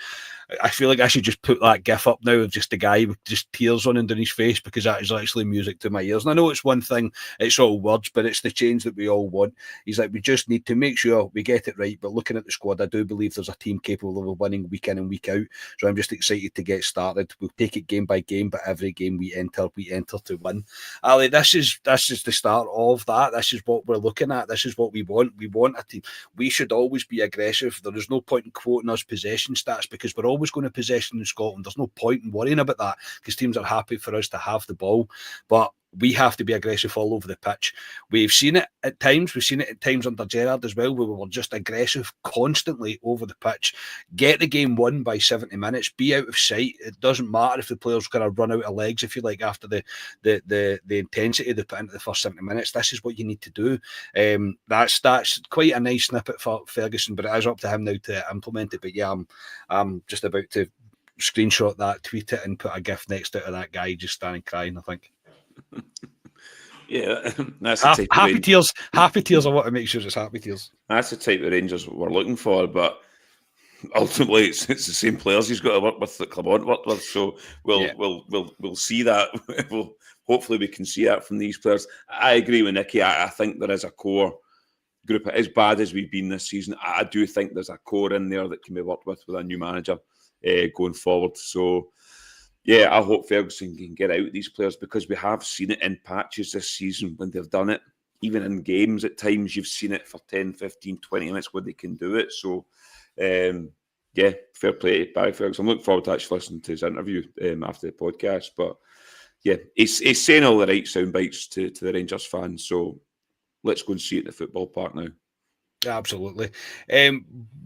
I feel like I should just put that gif up now of just the guy with just tears running down his face, because that is actually music to my ears. And I know it's one thing, it's all words, but it's the change that we all want. He's like, we just need to make sure we get it right. But looking at the squad, I do believe there's a team capable of winning week in and week out. So I'm just excited to get started. We'll take it game by game, but every game we enter to win. Ali, this is the start of that. This is what we're looking at. This is what we want. We want a team. We should always be aggressive. There is no point in quoting us possession stats, because we're always going to possession in Scotland. There's no point in worrying about that, because teams are happy for us to have the ball. But we have to be aggressive all over the pitch. We've seen it at times. We've seen it at times under Gerrard as well, where we were just aggressive constantly over the pitch. Get the game won by 70 minutes. Be out of sight. It doesn't matter if the players kind of run out of legs, if you like, after the intensity they put into the first 70 minutes. This is what you need to do. That's quite a nice snippet for Ferguson, but it is up to him now to implement it. But yeah, I'm just about to screenshot that, tweet it, and put a gif next to it of that guy just standing crying, I think. Yeah, that's the type happy tears. Happy tears. I want to make sure it's happy tears. That's the type of Rangers we're looking for, but ultimately it's the same players he's got to work with that Clement worked with. So we'll see that. Hopefully we can see that from these players. I agree with Nicky. I think there is a core group. As bad as we've been this season, I do think there's a core in there that can be worked with a new manager going forward. So yeah, I hope Ferguson can get out these players, because we have seen it in patches this season when they've done it. Even in games at times, you've seen it for 10, 15, 20 minutes where they can do it. So, yeah, fair play to Barry Ferguson. I'm looking forward to actually listening to his interview after the podcast. But yeah, he's saying all the right sound bites to the Rangers fans. So let's go and see it in the football park now. Absolutely.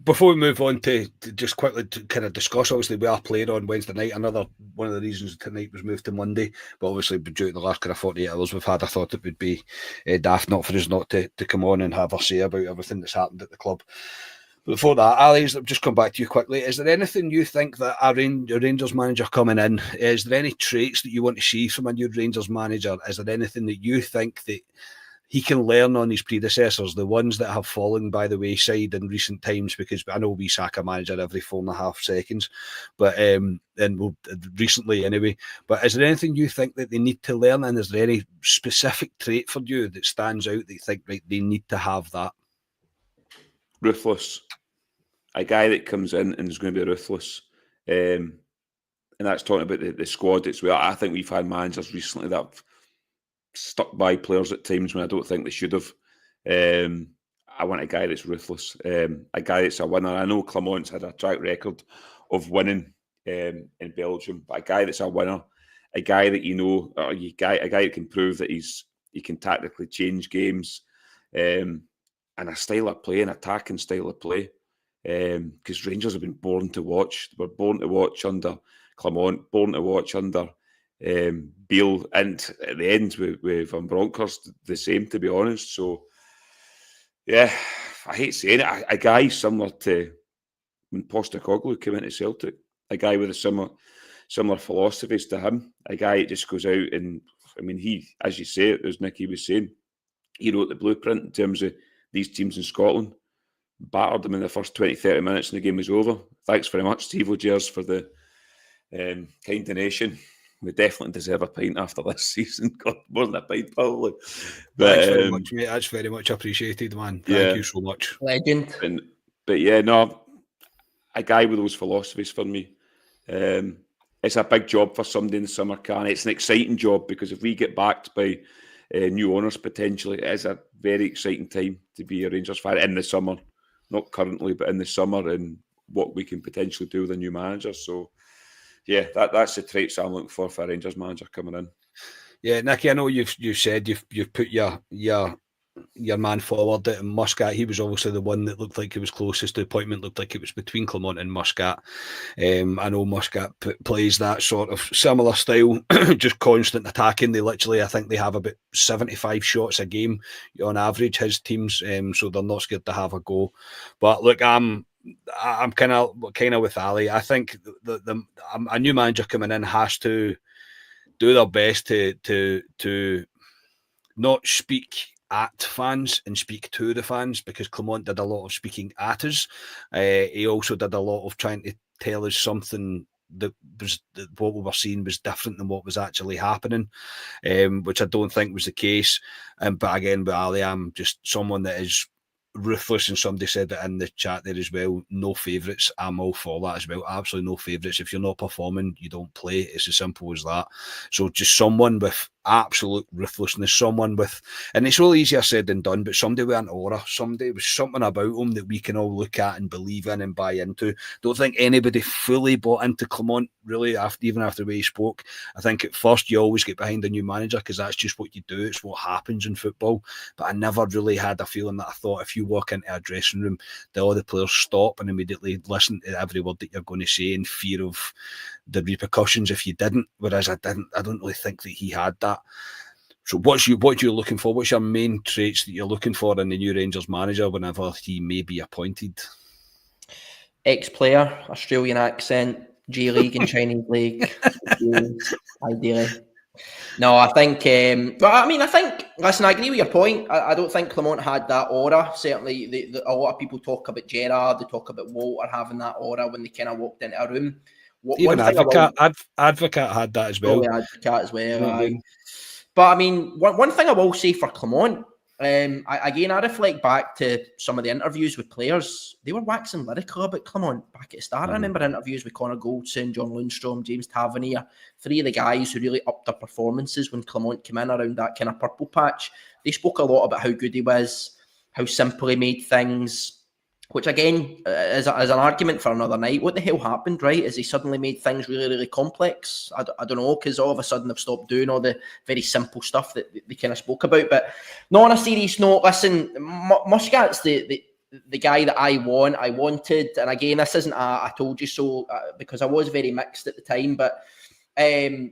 Before we move on to just quickly to kind of discuss, obviously we are playing on Wednesday night. Another one of the reasons tonight was moved to Monday, but obviously due to the last kind of 48 hours we've had, I thought it would be daft not for us not to come on and have a say about everything that's happened at the club. But before that, Ali, I've just come back to you quickly. Is there anything you think that a Rangers manager coming in, is there any traits that you want to see from a new Rangers manager? Is there anything that you think that he can learn on his predecessors, the ones that have fallen by the wayside in recent times? Because I know we sack a manager every 4.5 seconds, but recently anyway. But is there anything you think that they need to learn, and is there any specific trait for you that stands out that you think, right, they need to have that? Ruthless. A guy that comes in and is going to be ruthless. And that's talking about the squad as well. I think we've had managers recently that have stuck by players at times when I don't think they should have. I want a guy that's ruthless, a guy that's a winner. I know Clement's had a track record of winning in Belgium, but a guy that's a winner, a guy that a guy that can prove that he can tactically change games, and a style of play, an attacking style of play. Because Rangers have been born to watch. They were born to watch under Clement, born to watch under Beale, and at the end with Van Bronckhorst, the same, to be honest. So, yeah, I hate saying it. A guy similar to when Postecoglou came into Celtic, a guy with a similar philosophies to him, a guy that just goes out and, I mean, he, as you say, as Nicky was saying, he wrote the blueprint in terms of these teams in Scotland, battered them in the first 20, 30 minutes and the game was over. Thanks very much, Steve O'Gears, for the kind donation. We definitely deserve a pint after this season. God, more than a pint, probably. But, thanks very much, mate. That's very much appreciated, man. Thank you so much. Legend. But yeah, no, a guy with those philosophies for me. It's a big job for somebody in the summer, can. It's an exciting job, because if we get backed by new owners potentially, it is a very exciting time to be a Rangers fan in the summer. Not currently, but in the summer, and what we can potentially do with a new manager. So, yeah, that's the traits I'm looking for a Rangers manager coming in. Yeah, Nicky, I know you've said you've put your man forward at Muscat. He was obviously the one that looked like he was closest. The appointment looked like it was between Clement and Muscat. I know Muscat plays that sort of similar style, just constant attacking. They literally, I think they have about 75 shots a game on average, his teams, so they're not scared to have a go. But look, I'm kind of with Ali. I think a new manager coming in has to do their best to not speak at fans and speak to the fans, because Clement did a lot of speaking at us. He also did a lot of trying to tell us something what we were seeing was different than what was actually happening, which I don't think was the case. But again, with Ali, I'm just someone that is ruthless, and somebody said that in the chat there as well. No favourites. I'm all for that as well. Absolutely no favourites. If you're not performing, you don't play. It's as simple as that. So just someone with absolute ruthlessness, someone with, and it's really easier said than done, but somebody with an aura, somebody with something about them that we can all look at and believe in and buy into. Don't think anybody fully bought into Clement, really, even after the way he spoke. I think at first you always get behind a new manager because that's just what you do. It's what happens in football. But I never really had a feeling that I thought if you walk into a dressing room, that all the players stop and immediately listen to every word that you're going to say in fear of the repercussions if you didn't. Whereas I don't really think that he had that. So what you're looking for? What's your main traits that you're looking for in the new Rangers manager whenever he may be appointed? Ex-player, Australian accent, J-League and Chinese League, ideally. No, I think, but I mean, listen, I agree with your point. I don't think Clement had that aura. Certainly, a lot of people talk about Gerrard, they talk about Walter having that aura when they kind of walked into a room. Even Advocate had that as well. Advocate as well, mm-hmm. But I mean, one thing I will say for Clement, I reflect back to some of the interviews with players. They were waxing lyrical about Clement back at the start. I remember interviews with Connor Goldson, John Lundstrom, James Tavernier, three of the guys who really upped their performances when Clement came in around that kind of purple patch. They spoke a lot about how good he was, how simple he made things, which again is an argument for another night. What the hell happened, right? Is he suddenly made things really, really complex? I don't know, because all of a sudden they've stopped doing all the very simple stuff that they kind of spoke about. But no, on a serious note, listen, Muscat's the guy that I wanted. And again, this isn't I told you so, because I was very mixed at the time. But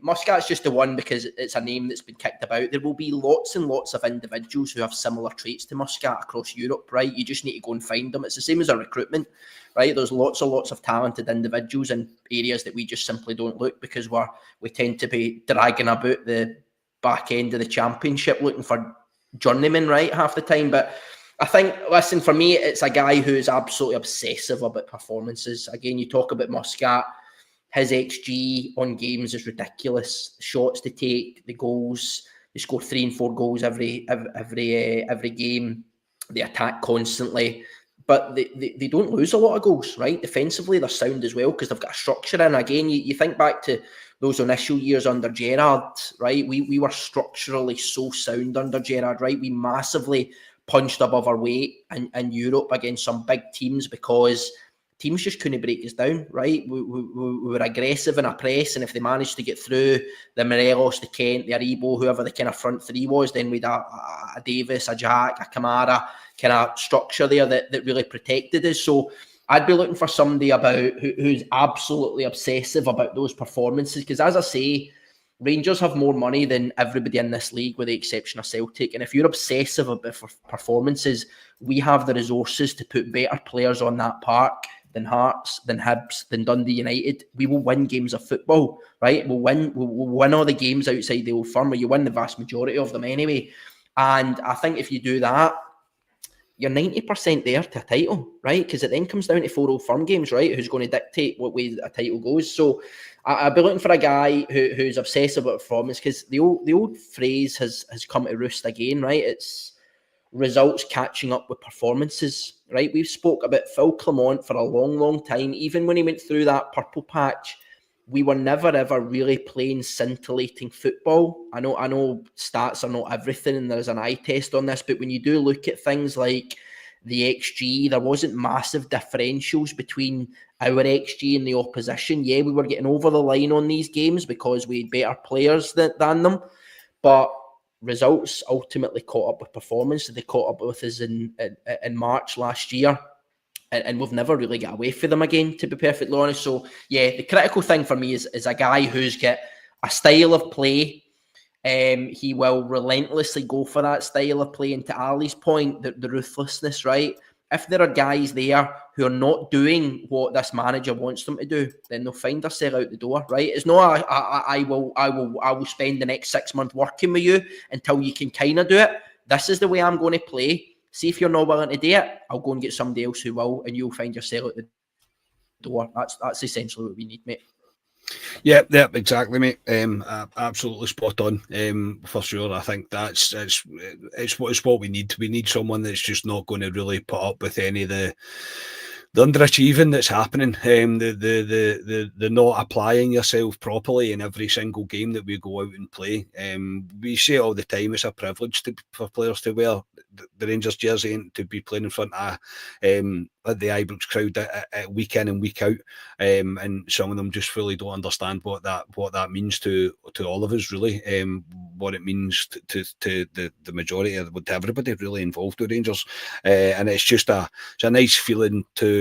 Muscat's just the one because it's a name that's been kicked about. There will be lots and lots of individuals who have similar traits to Muscat across Europe, right? You just need to go and find them. It's the same as a recruitment, right? There's lots of talented individuals in areas that we just simply don't look because we tend to be dragging about the back end of the championship looking for journeymen, right, half the time. But I think, listen, for me, it's a guy who is absolutely obsessive about performances. Again, you talk about Muscat. His XG on games is ridiculous. Shots to take, the goals. They score 3 and 4 goals every game. They attack constantly, but they don't lose a lot of goals, right? Defensively, they're sound as well because they've got a structure in. Again, you think back to those initial years under Gerrard, right? We were structurally so sound under Gerrard, right? We massively punched above our weight in Europe against some big teams because teams just couldn't break us down, right? We were aggressive in a press, and if they managed to get through the Morelos, the Kent, the Aribo, whoever the kind of front three was, then we'd a Davis, a Jack, a Kamara kind of structure there that really protected us. So I'd be looking for somebody who's absolutely obsessive about those performances, because as I say, Rangers have more money than everybody in this league with the exception of Celtic. And if you're obsessive about performances, we have the resources to put better players on that park than Hearts, than Hibs, than Dundee United. We will win games of football, right? We'll win all the games outside the Old Firm, where you win the vast majority of them anyway. And I think if you do that, you're 90% there to a title, right? Because it then comes down to 4 Old Firm games, right? Who's going to dictate what way a title goes? So I'd be looking for a guy who's obsessed about performance, because the old phrase has come to roost again, right? It's results catching up with performances, right? We've spoke about Phil Clement for a long, long time. Even when he went through that purple patch, we were never, ever really playing scintillating football. I know stats are not everything and there's an eye test on this, but when you do look at things like the XG, there wasn't massive differentials between our XG and the opposition. Yeah, we were getting over the line on these games because we had better players than them, but results ultimately caught up with performance. They caught up with us in March last year, and we've never really got away from them again, to be perfectly honest. So yeah, the critical thing for me is a guy who's got a style of play. He will relentlessly go for that style of play, and to Ali's point, the ruthlessness, right? If there are guys there who are not doing what this manager wants them to do, then they'll find themselves out the door, right? It's not I will spend the next 6 months working with you until you can kind of do it. This is the way I'm going to play. See if you're not willing to do it, I'll go and get somebody else who will, and you'll find yourself out the door. That's essentially what we need, mate. Yeah, exactly, mate. Absolutely spot on. For sure. I think it's what we need. We need someone that's just not going to really put up with any of the underachieving that's happening. The not applying yourself properly in every single game that we go out and play. We say all the time it's a privilege for players to wear the Rangers jersey and to be playing in front of the Ibrox crowd week in and week out. And some of them just fully don't understand what that means to all of us, really. What it means to the majority of to everybody really involved with Rangers. And it's a nice feeling to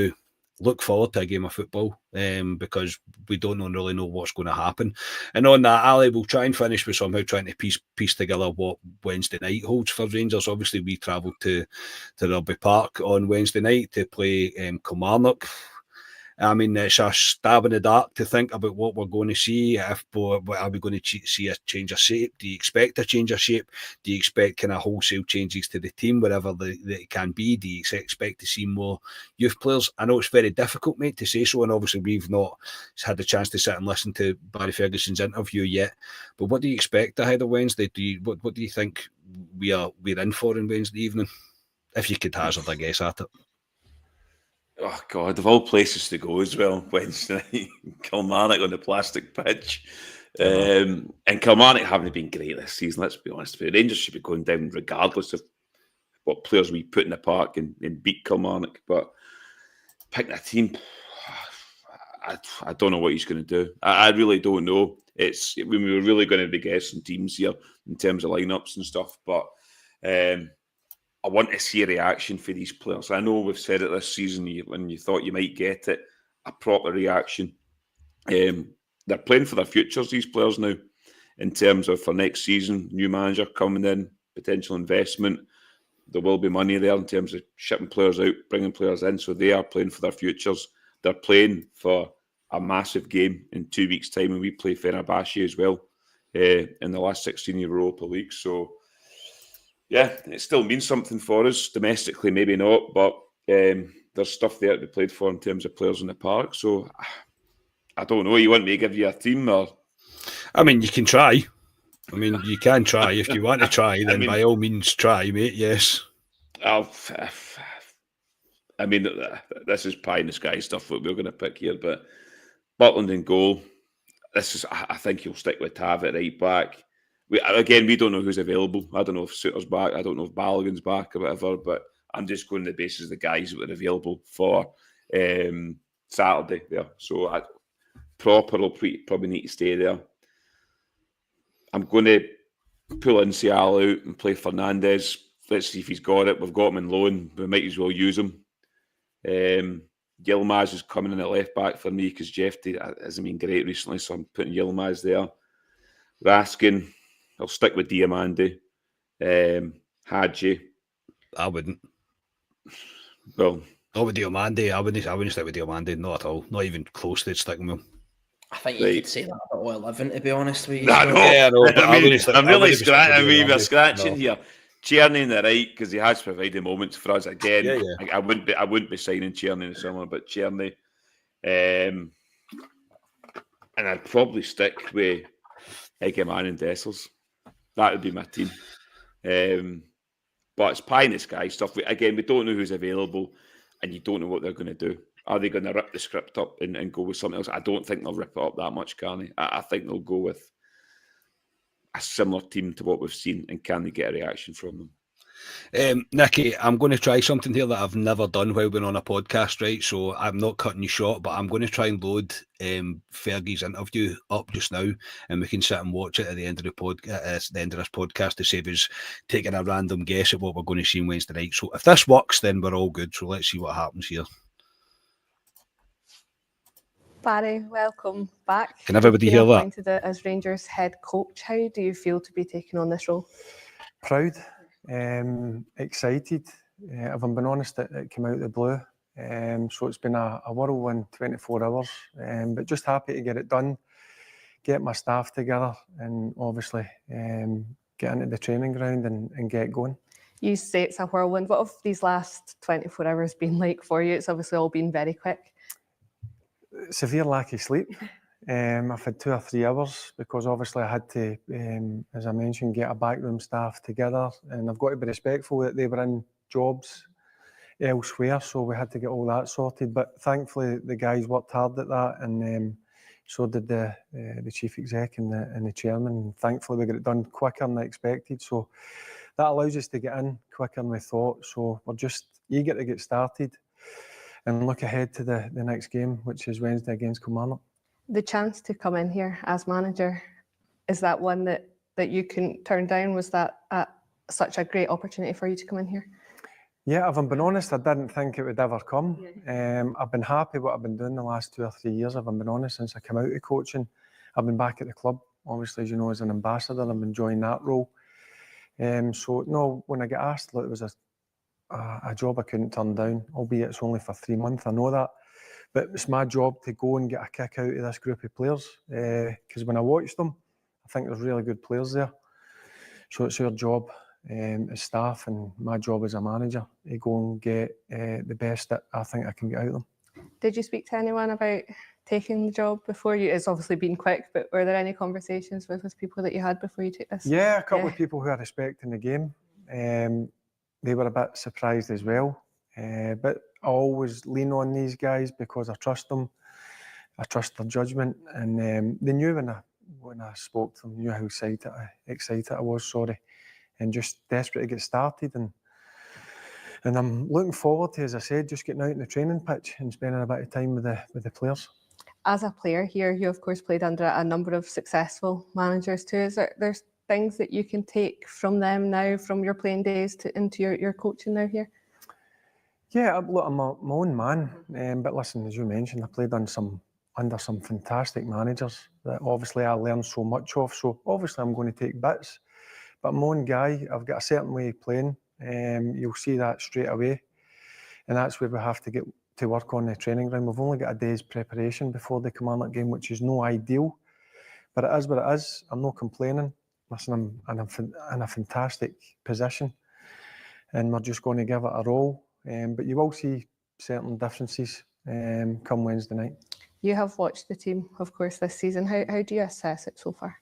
look forward to a game of football, because we don't really know what's going to happen. And on that, Ali, we'll try and finish with somehow trying to piece together what Wednesday night holds for Rangers. Obviously, we travelled to Rugby Park on Wednesday night to play Kilmarnock. I mean, it's a stab in the dark to think about what we're going to see. Are we going to see a change of shape? Do you expect a change of shape? Do you expect kind of wholesale changes to the team, wherever it can be? Do you expect to see more youth players? I know it's very difficult, mate, to say so, and obviously we've not had the chance to sit and listen to Barry Ferguson's interview yet. But what do you expect ahead of Wednesday? What do you think we're in for on Wednesday evening? If you could hazard a guess at it. Oh, God, of all places to go as well, Wednesday night, Kilmarnock on the plastic pitch. And Kilmarnock haven't been great this season, let's be honest. The Rangers should be going down regardless of what players we put in the park and beat Kilmarnock. But picking a team, I don't know what he's going to do. I really don't know. We were really going to be guessing teams here in terms of lineups and stuff. But I want to see a reaction for these players. I know we've said it this season, when you thought you might get it, a proper reaction. They're playing for their futures, these players now, in terms of for next season, new manager coming in, potential investment. There will be money there in terms of shipping players out, bringing players in. So they are playing for their futures. They're playing for a massive game in 2 weeks' time, and we play Fenerbahce as well in the last 16 Europa League. So, yeah, it still means something for us domestically, maybe not, but there's stuff there to be played for in terms of players in the park. So I don't know. You want me to give you a team, or? I mean, you can try. I mean, you can try if you want to try. Then by all means, try, mate. Yes. I mean, this is pie in the sky stuff that we're going to pick here, but Butland in goal. I think he'll stick with Tav at right back. We don't know who's available. I don't know if Suter's back. I don't know if Balogun's back or whatever, but I'm just going on the basis of the guys that were available for Saturday there. So Proper will probably need to stay there. I'm going to pull Insial out and play Fernandez. Let's see if he's got it. We've got him in loan. We might as well use him. Yilmaz is coming in at left back for me because Jeff hasn't been great recently, so I'm putting Yilmaz there. Raskin, I'll stick with Diamande. Hadji. I wouldn't. Well, not with Diamande. I wouldn't stick with Diamande, not at all. Not even close to sticking with him. I think you could say that about all 11, to be honest with you. I know. I'm really scratching here. Tierney in the right because he has provided moments for us again. Yeah. I wouldn't be signing Tierney in the summer, but Tierney. And I'd probably stick with Egeman and Dessers. That would be my team. But it's pie in the sky stuff. We don't know who's available, and you don't know what they're going to do. Are they going to rip the script up and go with something else? I don't think they'll rip it up that much, Carney. I think they'll go with a similar team to what we've seen, and can they get a reaction from them? Nicky, I'm going to try something here that I've never done while we're on a podcast, right? So I'm not cutting you short, but I'm going to try and load Fergie's interview up just now, and we can sit and watch it at the end of the end of this podcast to save us taking a random guess at what we're going to see on Wednesday night. So if this works, then we're all good. So let's see what happens here. Barry, welcome back. Can everybody hear that? Appointed as Rangers head coach. How do you feel to be taking on this role? Proud, excited. If I'm being honest, it came out of the blue. So it's been a whirlwind 24 hours, but just happy to get it done, get my staff together, and obviously get into the training ground and get going. You say it's a whirlwind. What have these last 24 hours been like for you? It's obviously all been very quick. Severe lack of sleep. I've had 2 or 3 hours because obviously I had to, as I mentioned, get a backroom staff together, and I've got to be respectful that they were in jobs elsewhere, so we had to get all that sorted. But thankfully the guys worked hard at that, and so did the chief exec and the chairman. And thankfully we got it done quicker than I expected, so that allows us to get in quicker than we thought. So we're just eager to get started and look ahead to the next game, which is Wednesday against Clement. The chance to come in here as manager, is that one that you couldn't turn down? Was that such a great opportunity for you to come in here? Yeah, if I'm being honest, I didn't think it would ever come. I've been happy what I've been doing the last 2 or 3 years, if I'm being honest, since I came out of coaching. I've been back at the club, obviously, as you know, as an ambassador. I'm enjoying that role. So, no, when I get asked, look, it was a job I couldn't turn down, albeit it's only for 3 months, I know that. But it's my job to go and get a kick out of this group of players. Because when I watch them, I think there's really good players there. So it's our job as staff and my job as a manager to go and get the best that I think I can get out of them. Did you speak to anyone about taking the job before you? It's obviously been quick, but were there any conversations with people that you had before you took this? Yeah, a couple of people who I respect in the game. They were a bit surprised as well. But I always lean on these guys because I trust them. I trust their judgment, and they knew when I spoke to them, knew how excited I was, and just desperate to get started. And I'm looking forward to, as I said, just getting out in the training pitch and spending a bit of time with the players. As a player here, you of course played under a number of successful managers too. Is there's things that you can take from them now, from your playing days into your coaching now here? Yeah, look, I'm my own man, but listen, as you mentioned, I played under some fantastic managers that obviously I learned so much of. So obviously I'm going to take bits, but I'm my own guy. I've got a certain way of playing. You'll see that straight away, and that's where we have to get to work on the training ground. We've only got a day's preparation before the Clement game, which is no ideal, but it is what it is. I'm not complaining. Listen, I'm in a fantastic position, and we're just going to give it a roll. But you will see certain differences come Wednesday night. You have watched the team, of course, this season. How do you assess it so far?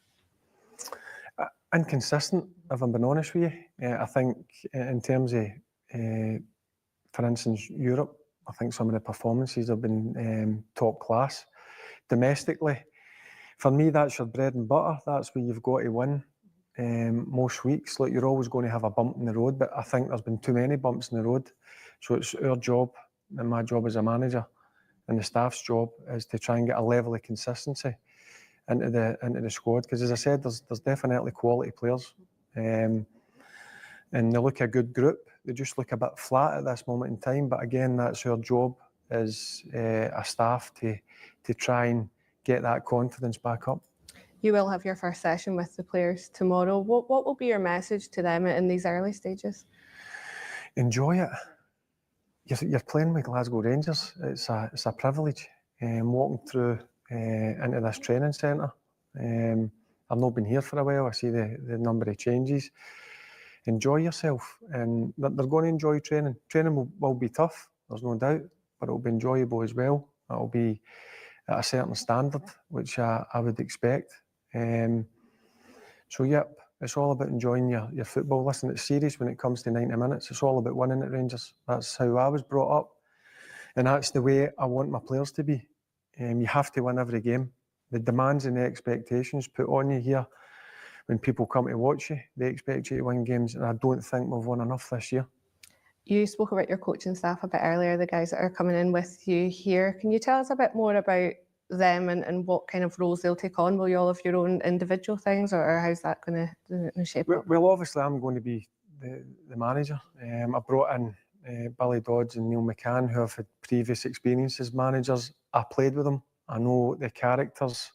Inconsistent, if I'm being honest with you. I think in terms of, for instance, Europe, I think some of the performances have been top class. Domestically, for me, that's your bread and butter. That's where you've got to win. Most weeks, like, you're always going to have a bump in the road, but I think there's been too many bumps in the road. So it's our job, and my job as a manager, and the staff's job, is to try and get a level of consistency into the squad. Because as I said, there's definitely quality players, and they look a good group. They just look a bit flat at this moment in time. But again, that's our job as a staff to try and get that confidence back up. You will have your first session with the players tomorrow. What will be your message to them in these early stages? Enjoy it. You're playing with Glasgow Rangers. It's a privilege. Walking through into this training centre. I've not been here for a while. I see the number of changes. Enjoy yourself, and they're going to enjoy training. Training will be tough, there's no doubt, but it'll be enjoyable as well. It'll be at a certain standard, which I would expect. So, yep, it's all about enjoying your football. Listen, it's serious when it comes to 90 minutes. It's all about winning at Rangers. That's how I was brought up, and that's the way I want my players to be. You have to win every game. The demands and the expectations put on you here, when people come to watch you, they expect you to win games, and I don't think we've won enough this year. You spoke about your coaching staff a bit earlier, the guys that are coming in with you here. Can you tell us a bit more about them and what kind of roles they'll take on? Will you all have your own individual things, or how's that going to shape up? Well, obviously I'm going to be the manager. I brought in Billy Dodds and Neil McCann, who have had previous experience as managers. I played with them. I know the characters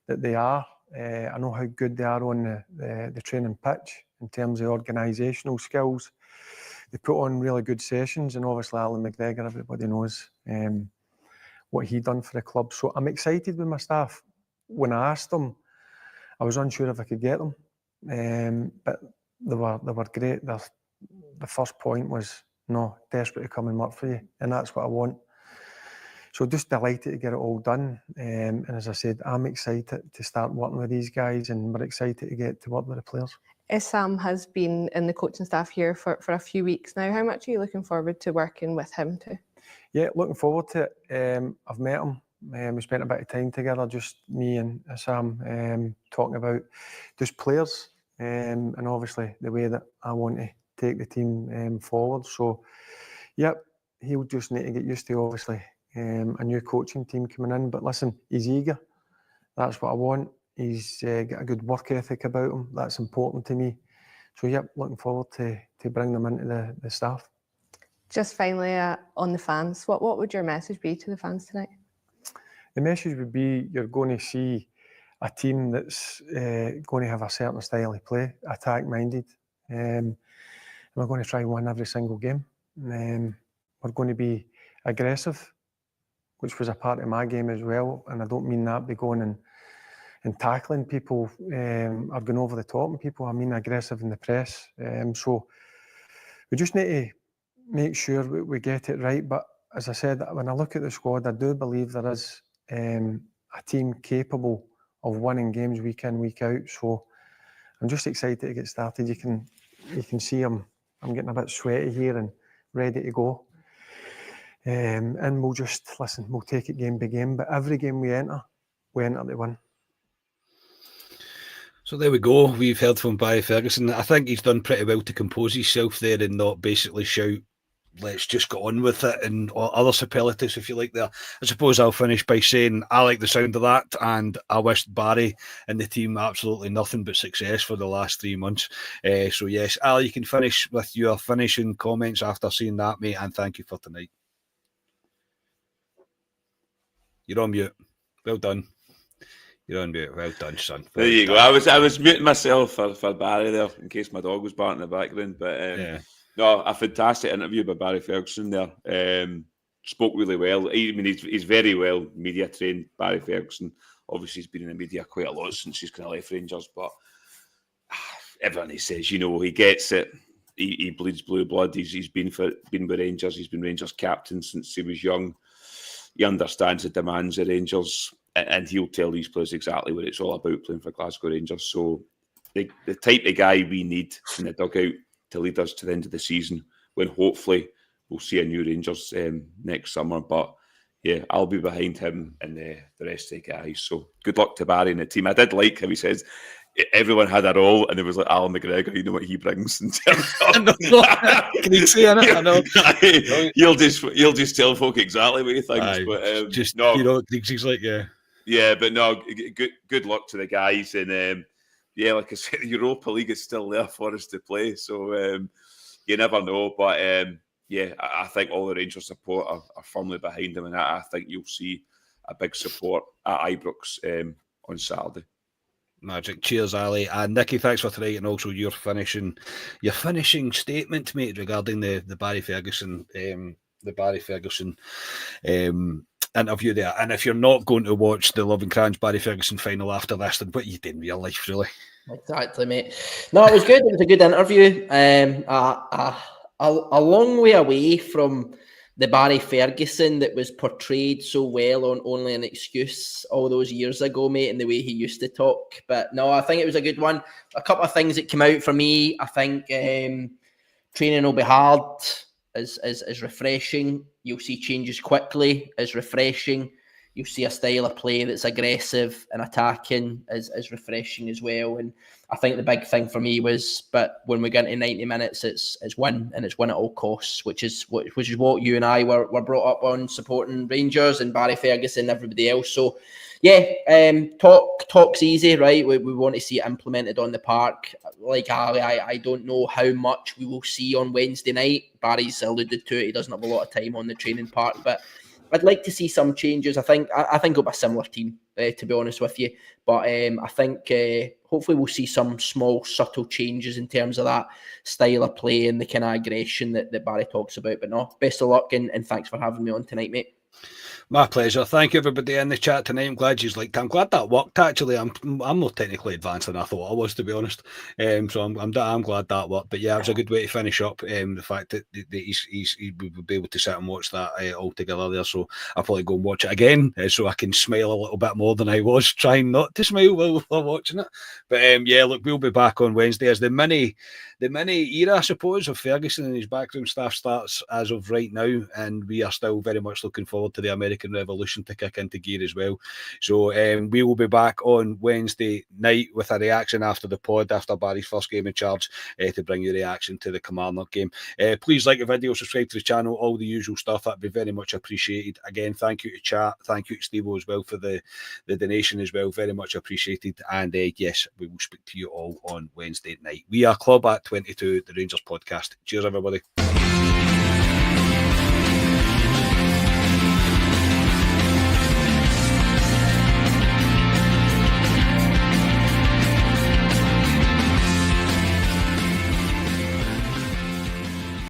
that they are. I know how good they are on the training pitch in terms of organisational skills. They put on really good sessions, and obviously Alan McGregor, everybody knows what he done for the club. So I'm excited with my staff. When I asked them, I was unsure if I could get them, but they were great. The first point was, no, desperate to come and work for you, and that's what I want. So just delighted to get it all done. And as I said, I'm excited to start working with these guys, and we're excited to get to work with the players. Sam has been in the coaching staff here for a few weeks now. How much are you looking forward to working with him too? Yeah, looking forward to it. I've met him. We spent a bit of time together, just me and Sam, talking about just players and obviously the way that I want to take the team forward. So, yep, he'll just need to get used to obviously a new coaching team coming in. But listen, he's eager. That's what I want. He's got a good work ethic about him. That's important to me. So, yep, looking forward to bring them into the staff. Just finally, on the fans, what would your message be to the fans tonight? The message would be you're going to see a team that's going to have a certain style of play, attack-minded. And we're going to try and win every single game. We're going to be aggressive, which was a part of my game as well. And I don't mean that by going and tackling people or going over the top on people. I mean aggressive in the press. So we just need to make sure we get it right. But as I said, when I look at the squad, I do believe there is a team capable of winning games week in, week out. So I'm just excited to get started. You can see I'm getting a bit sweaty here and ready to go. And we'll just, listen, we'll take it game by game. But every game we enter to win. So there we go. We've heard from Barry Ferguson. I think he's done pretty well to compose himself there and not basically shout, let's just go on with it, and other superlatives, if you like there. I suppose I'll finish by saying I like the sound of that, and I wish Barry and the team absolutely nothing but success for the last 3 months. So yes, Al, you can finish with your finishing comments after seeing that, mate, and thank you for tonight. You're on mute. Well done. You're on mute. Well done, son. There you go. I was muting myself for Barry there in case my dog was barking in the background. But yeah. No, a fantastic interview by Barry Ferguson there. Spoke really well. He's very well media trained, Barry Ferguson. Obviously, he's been in the media quite a lot since he's kind of left Rangers. But everything he says, he gets it. He bleeds blue blood. He's been with Rangers. He's been Rangers captain since he was young. He understands the demands of Rangers, and he'll tell these players exactly what it's all about playing for Glasgow Rangers. So the type of guy we need in the dugout to lead us to the end of the season, when hopefully we'll see a new Rangers next summer. But yeah, I'll be behind him and the rest of the guys. So good luck to Barry and the team. I did like how he says everyone had a role, and it was like Alan McGregor. You know what he brings in terms of. Can you say it? I know. You'll just tell folk exactly what he thinks. But just no, he's like yeah, but no, good luck to the guys, and yeah, like I said, the Europa League is still there for us to play, so you never know. But yeah, I think all the Rangers support are firmly behind him, and I think you'll see a big support at Ibrox on Saturday. Magic. Cheers, Ali. And Nicky, thanks for tonight, and also your finishing statement, mate, regarding the Barry Ferguson interview there. And if you're not going to watch the Love and Cranch Barry Ferguson final after this, then what are you doing in real life, really? Exactly, mate. No, it was good. It was a good interview. A long way away from the Barry Ferguson that was portrayed so well on Only an Excuse all those years ago, mate, and the way he used to talk. But no, I think it was a good one. A couple of things that came out for me. I think training will be hard, is refreshing. You'll see changes quickly, is refreshing. You'll see a style of play that's aggressive and attacking, is refreshing as well. And I think the big thing for me was, but when we get into 90 minutes, it's win, and it's win at all costs, which is what you and I were brought up on, supporting Rangers and Barry Ferguson and everybody else. So yeah, talk's easy, right? We want to see it implemented on the park. Like Ali, I don't know how much we will see on Wednesday night. Barry's alluded to it. He doesn't have a lot of time on the training park, but I'd like to see some changes. I think it'll be a similar team, to be honest with you. But I think hopefully we'll see some small, subtle changes in terms of that style of play and the kind of aggression that Barry talks about. But no, best of luck and thanks for having me on tonight, mate. My pleasure. Thank you, everybody in the chat tonight. I'm glad you liked it. I'm glad that worked. Actually, I'm more technically advanced than I thought I was, to be honest. So I'm glad that worked. But yeah, it was a good way to finish up. The fact that he would be able to sit and watch that all together there. So I'll probably go and watch it again, so I can smile a little bit more than I was trying not to smile while watching it. But yeah, look, we'll be back on Wednesday as the mini era, I suppose, of Ferguson and his backroom staff starts as of right now, and we are still very much looking forward to the American Revolution to kick into gear as well. So we will be back on Wednesday night with a reaction after the pod, after Barry's first game in charge, to bring you a reaction to the Kilmarnock game. Please like the video, subscribe to the channel, all the usual stuff. That'd be very much appreciated. Again, thank you to chat, thank you to Steve-O as well for the donation as well, very much appreciated. And yes, we will speak to you all on Wednesday night. We are Club at 22, the Rangers podcast. Cheers, everybody.